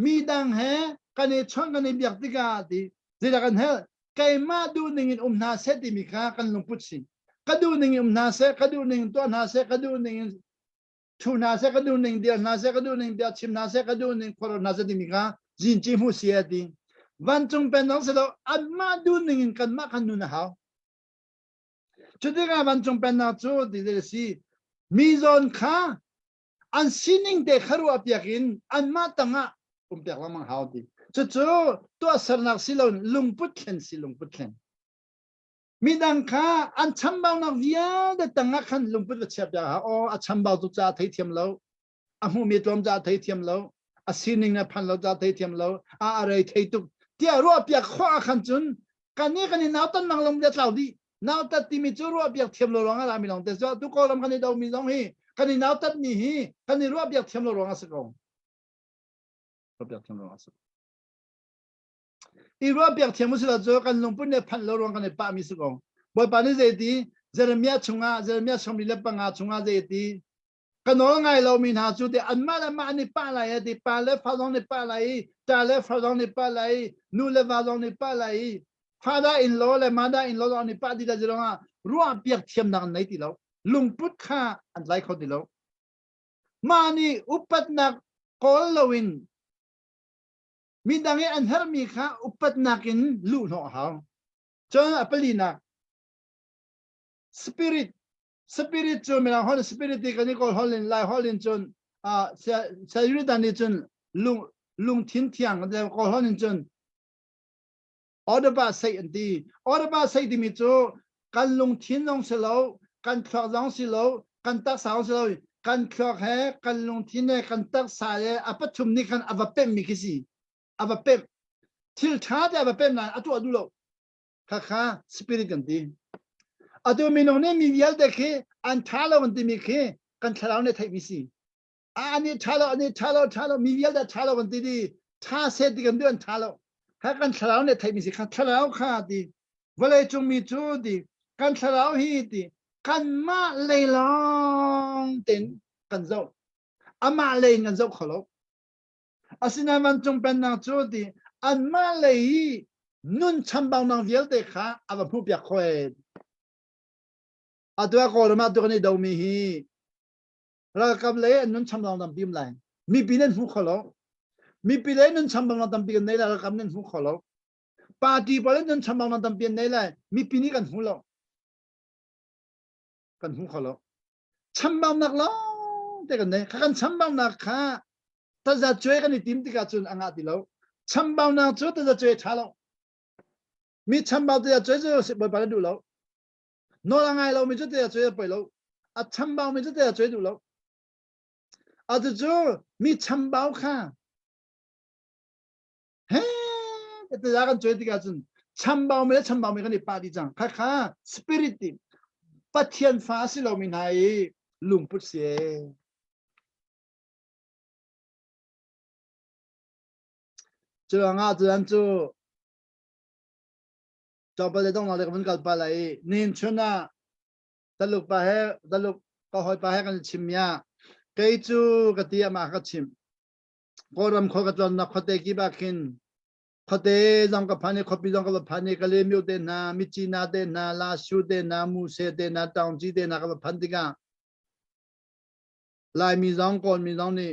mi dang he kan e chong kan e biak ti ka di zira kan he kai ma du ning na se ti mi kha kan lungput si kadu ning na se kadu ning to na se kadu ning thu na se kadu ning dia na se kadu ning dia chim na se kadu ning khoro na se ti mi kha jin chi mu si di van chung pen dong se lo an ma du ning kan ma kan nu na hao chu de ga van chung pen na chu di de si mi zon kha an sining de kharu apyakin an ma tanga pyak lamang hao di chu to sarnak silon lungput khen si lungput khen midang kha an chambang na via de tanga khan lungput le chap ya o a chambang tu cha thai thiam lo a mu mi tom cha thai thiam lo a sining na phan lo cha thai thiam lo a arai thai tu tia ro pyak kho khan chun kani naw tan mang lom de tlaw di naw ta ti mi chu ro pyak thiam lo rong a mi long te so tu ko lam kani do mi long hi kani naw tat ni hi kani ro pyak thiam lo rong a sakong ro pyak thiam lo a sakong i ro pyak thiam mu sila zo kan lungput ne phan lo rong kan pa mi sakong boy pa ni ze di jeremia somli le pa nga chunga ze di kanol ngai lo min ha chu de an ma ni pa lai di pa le fa long ni pa lai ta le fa long ni pa lai nu le va long ni pa lai father in law le mother in law ni pa di da zero nga ro pyak thiam nang nei ti lo lungput kha an lai kho ti lo mani upat nak kol lowin midangi an her mi kha upat nakin lu no ha chon apelina spirit chu me hol spirit ti kan ko holin lai holin chon sa yuridan ni chon lung thin thiang de ko holin chon order ba sai di mi chu kan lung thin long se lo kan thok long si lo kan tak sa se lo kan thok he kan lung thin ne kan tak sa ye apathum ni kan avapem mi kisi avapem til tha de avapem na atu lo kha spirit kan ti atu mi no ne mi vial de ke an thalo kan ti mi ke kan thalaw ne thai mi si ani thalo mi vial da thalo kan ti di tha se di kan don thalo kha kan thalaw ne thai mi si kha thalaw kha di vale chung mi chu di kan thalaw hi di kan ma le long ten kan zo ama le ngan zo kholo asina man chung pen na chu di an ma le nun chambang nang vial de kha ava phu pyak khoe adwa ko ma to ni do mi hi ra kam le nun chambang dam bim lai mi pinen hu kholo mi pile nun chambang dam bi nei la kam nen hu kholo party pale nun chambang dam bi nei lai mi pini kan hu lo kan hu kholo chambang nak lo te kan nei kan chambang nak kha ta za chwe kan ni tim ti ka chun anga ti lo chambang nak chu ta za chwe tha lo mi chambang ta chwe chu ba ba du lo no la ngai lo mi chu te chwe pa lo a chambang mi chu te chwe du lo a tu chu mi chambang kha he te za kan chwe ti ka chun chambang mi kan ni pa di jang kha spirit ti pathian fa si lo mi nai lungput se chu nga zan chu cho ba le dong la le kan kal pa lai nin chuna taluk ka hoi pa he kan chimya kei chu ka ti ma ka chim koram kho ka chon na khote ki ba khin khote jang ka phane khopi jang ka phane ka le myu de na mi chi na de na la shu de na mu se de na taung ji de na ka phan ti ka lai mi jang kon mi jang ni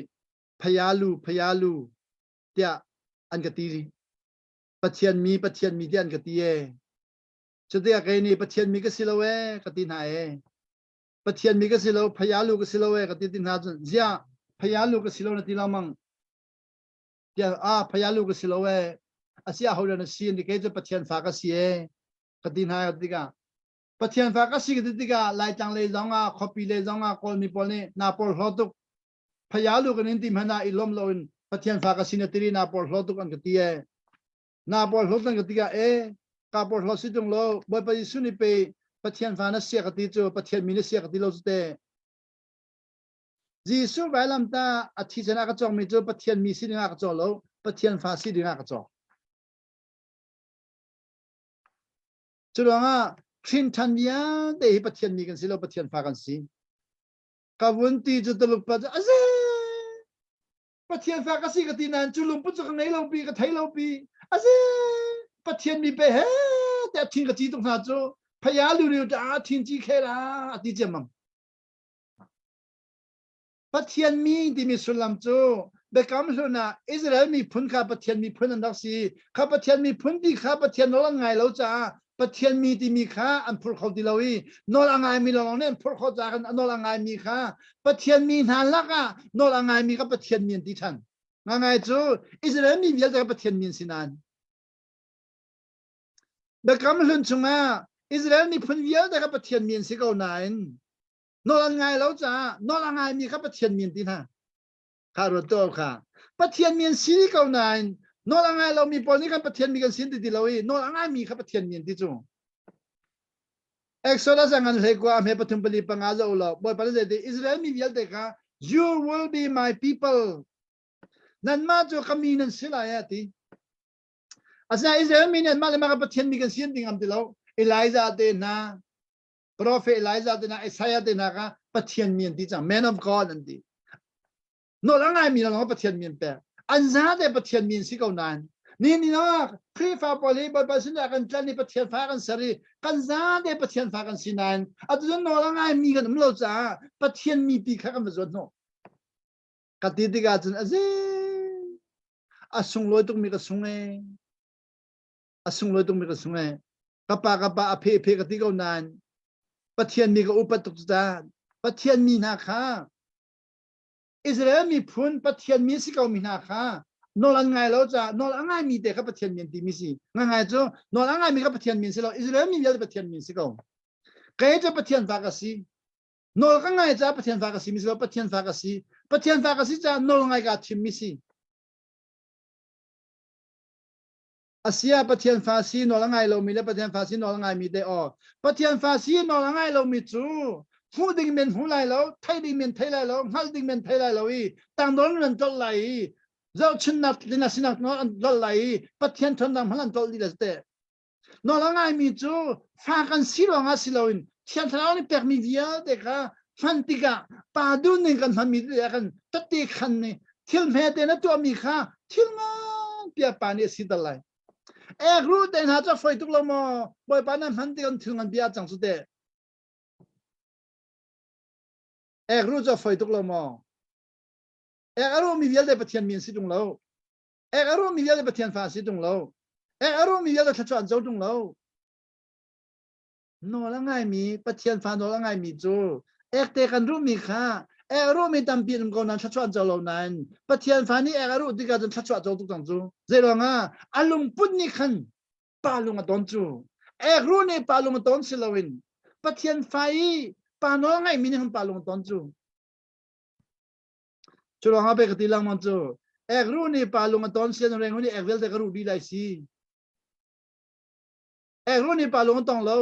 phaya lu tia an ka ti ri pathian mi dian ka ti e chu de ka ni pathian mi ka silowe ka ti na e pathian mi ka silo phaya lu ka silowe ka ti na zia phaya lu ka silo na ti lamang tia phaya lu ka silowe asia ho na si ni ke je pathian fa ka si e ka ti na ti ka pathian fa ka si ka ti ka lai chang le jong a khopi le jong a kol mi pol ni na pol hlo tu phaya lu ka nin ti mana ilom lo in pathian fa ka si na ti na pol hlo tu kan ka ti e na pol hlo tan ka ti ka e ka pol hlo si tung lo boy pa su ni pe ประเทศฟ้านั้นเสียกติจูประเทศมีนั้นเสียกติโลสุเตจีสุไว้ลำตาอาทิตย์ชนะกระจงมีจูประเทศมีสิริงากระจงแล้วประเทศฟ้าสิริงากระจงจุดว่าทินทันยาเดย์ประเทศมีกันสิแล้วประเทศฟ้ากันสิกวนตีจุดตลุปปัจอาเซประเทศฟ้ากันสิกตินันจุลุมปุจจุกันไหนเราปีกันไทยเราปีอาเซประเทศมีไปเฮ้แต่ทิ้งกติตรงนั้นจูพยาลูเรียวจะทิ้งจีเคราอติเจมังประเทศมีที่มีสุลัมจูเบกามสุนะอิสราเอลมีพุ่นข้าประเทศมีพุ่นอันดักสีข้าประเทศมีพุ่นที่ข้าประเทศนอลังไงเราจะประเทศมีที่มีข้าอันพูดเขาที่เราอีนอลังไงมีเราเนี่ยพูดเขาจากกันนอลังไงมีข้าประเทศมีนานละก็นอลังไงมีข้าประเทศมีที่ทันไงจูอิสราเอลมีเยอะแต่ประเทศมีสินานเบกามสุนชงอ่ะอิสราเอลมีพุ่นเยอะแต่ข้าประเทศมีสิเก้าไหนนอลังไงเราจะนอลังไงมีข้าประเทศมีที่ท่าข้ารถตัวข้าประเทศมีสิเก้าไหนนอลังไงเรามีปนิกันประเทศมีกันสินที่เราอีนอลังไงมีข้าประเทศมีที่จูเอ็กโซดัสงานเล็กกว่าเมื่อปฐุมปลีปังอาจะอุลาบอยปฏิเสธอิสราเอลมีเยอะแต่ข้า you will be my people นั่นมาจูคำมีนั่นสิลายที่อาศัยอิสราเอลมีนั่นมาเลยมาข้าประเทศมีกันสินที่งามที่เราเอลิซาเดน่าProphet Elijah นะ Isaiah นะก็ประเทศมีนที่จัง Man of God นั่นที่โน่นละไงมีเราประเทศมีนเปล่าอันนั้นแต่ประเทศมีนสิเขานานนี่นะคริฟ้าพอลีบอยสินจากกันจันนี่ประเทศฟ้ากันสรีกันนั้นแต่ประเทศฟ้ากันสินานอันนั้นโน่นละไงมีกันไม่รู้จ้าประเทศมีปีข้ากันมาจนโน่กติกาจันอาสุงลอยต้องมีกระสุงอาสุงลอยต้องมีกระสุงกับปากอภิกติกานานประเทศมีก็อุปตุกตาประเทศมีนาคาอิสราเอลมีพุ่นประเทศมีสิเขามีนาคานอลังไงเราจะนอลังไงมีแต่กับประเทศมีที่มีสิง่ายๆจ้ะนอลังไงมีกับประเทศมีสิเราอิสราเอลมีเยอะประเทศมีสิเขาใครจะประเทศฟากสินอลังไงจะประเทศฟากสิมีสิเราประเทศฟากสิจะนอลังไงกับทีมมีสิอาเซียประเทศฟาซีนอลังไงเรามีและประเทศฟาซีนอลังไงมีได้ออกประเทศฟาซีนอลังไงเรามีจูผู้ดิ่งเมนผู้ไหลเราไทยดิ่งเมนไทยไหลเราฮัลดิ่งเมนไทยไหลเราอีต่างโดนมันตลไหลเจ้าชนัดลินาสินักนออันตลไหลประเทศทนดำฮัลลันตลดีเลยแต่นอลังไงมีจูฟากันสิลองอาศิลาวินเทียนทราวนี่เปิดมีเวียเด็กะฟันติกะปาดูนึงกันฟันมีเด็กกันตัดตีขันนี่ทิลเมเตนะตัวมีข้าทิลมาเปียปานี่สิตลไหลรู้แต่หาจะไฟตุกลมบ่อยปานั้นมันเดินถึงอันเบียจังสุดเดรู้จะไฟตุกลมรู้มีเยอะเลยประเทศมีสิตรงเรารู้มีเยอะเลยประเทศฟ้าสิตรงเรารู้มีเยอะเลยทัศน์เจ้าตรงเราโน่ละไงมีประเทศฟ้าโน่ละไงมีจูแต่กันรู้มีค่ารู้มีตามปีนก่อนนั้นชัดชวนเจ้าเหล่านั้นประเทศฟ้านี้รู้ดีกันจนชัดชวนเจ้าทุกตั้งจูเจริญอารมณ์ปุ่นนี่ขันปาลุงตอนจูรู้นี่ปาลุงตอนสิลาวินประเทศฟ้าปาโน่ไงมีนี่ขันปาลุงตอนจูจุลหะเบกติลังมันจูรู้นี่ปาลุงตอนเสียนเรื่องนี้เวลแต่ก็รู้ดีได้สิรู้นี่ปาลุงตอนเรา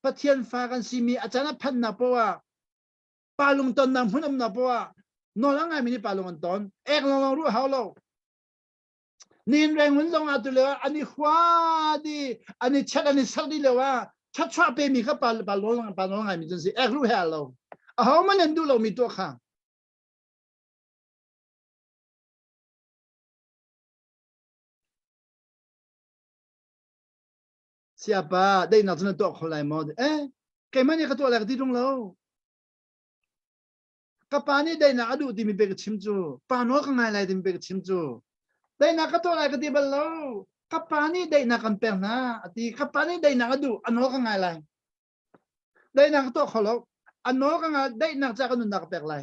ประเทศฟ้ากันสิมีอาจารย์พันนับว่าปาลุงตอนนั้นหุ่นอำนาจว่านอลังไงมีนี่ปาลุงตอนลองรู้เขาเรานี่แรงหุ่นลงอาตุเลยว่าอันนี้ขวาดีอันนี้ชัดอันนี้สักดีเลยว่าชัดชอบไปมีเขาปาลุงไงมีจนสิรู้เหรอเราเขามันเห็นดูเรามีตัวข้างsiapaได้นักนตัวคนไหนมาแกมันนี่ก็ตัวอะไรก็ที่ตรงเรากับปานี่ได้นักดูที่มีเบกชิมจูปานว่าข้างในอะไรที่มีเบกชิมจูได้นักก็ตัวอะไรก็ที่บัลลังกับปานี่ได้นักกันเปล่านะที่กับปานี่ได้นักดูอันว่าข้างในอะไรได้นักตัวเขาเราอันว่าข้างในได้นักจากกันนักเปล่าอะไร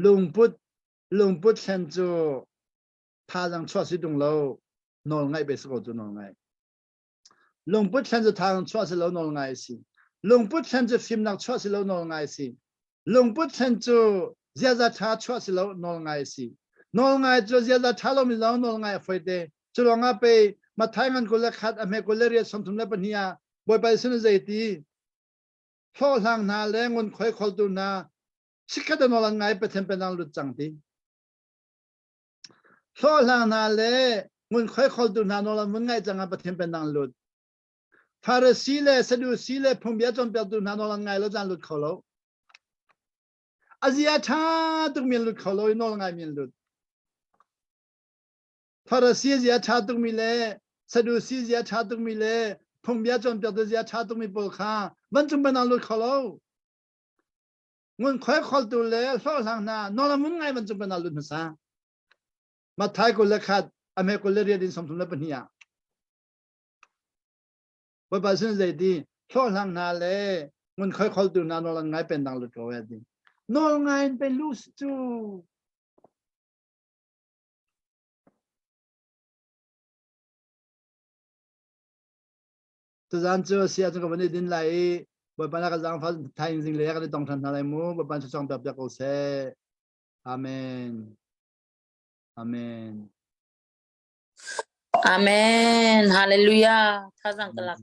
ลุงพุทธเซนจูท่าทางชั่วสิตรงเรานอนไงไปสกุลจูนอนไงลุงพุทธเซนจูท่าทางชั่วสิเรานอนไงสิลุงพุทธเซนจูฟิล์มนักชั่วสิเรานอนไงสิลุงพุทธเซนจูเจ้าท่าชั่วสิเรานอนไงสิ nol ngai cho zia da thalo mi lao nol ngai foi te chulonga pe ma thangan ko la khat ame ko le ria somthum la pania boy pa sin zai ti tho lang na le ngun khoi khol tu na sikada nol ngai pe them pe nang lu chang ti tho lang na le ngun khoi khol tu na nol mun ngai chang pa them pe nang lu Pharisee le Sadducee le phum bia chon pe tu na nol ngai lo chan lu kholo azia tha tu mi lu kholo nol ngai mi lu Pharisee zia tha tu mi le Sadducee zia tha tu mi le phum bia chon pe tu zia tha tu mi bol kha man chung pe nang lu kholo ngun khoi khol tu le tho lang na nol mun ngai man chung pe nang lu sa ma thai ko le khat ame ko le ria din som thum la pania boy pa sin zai ti tho lang na le ngun khoi khol tu na nol ngai pen nang lu ko ya ti nol ngai pe lu tu tu zan chu sia chu ko ni din lai boy pa la ka zang fa thai jing le ka de tong than na lai mu boy pa chu chong pya ko se amen amen Amen. Hallelujah. Thazang kalak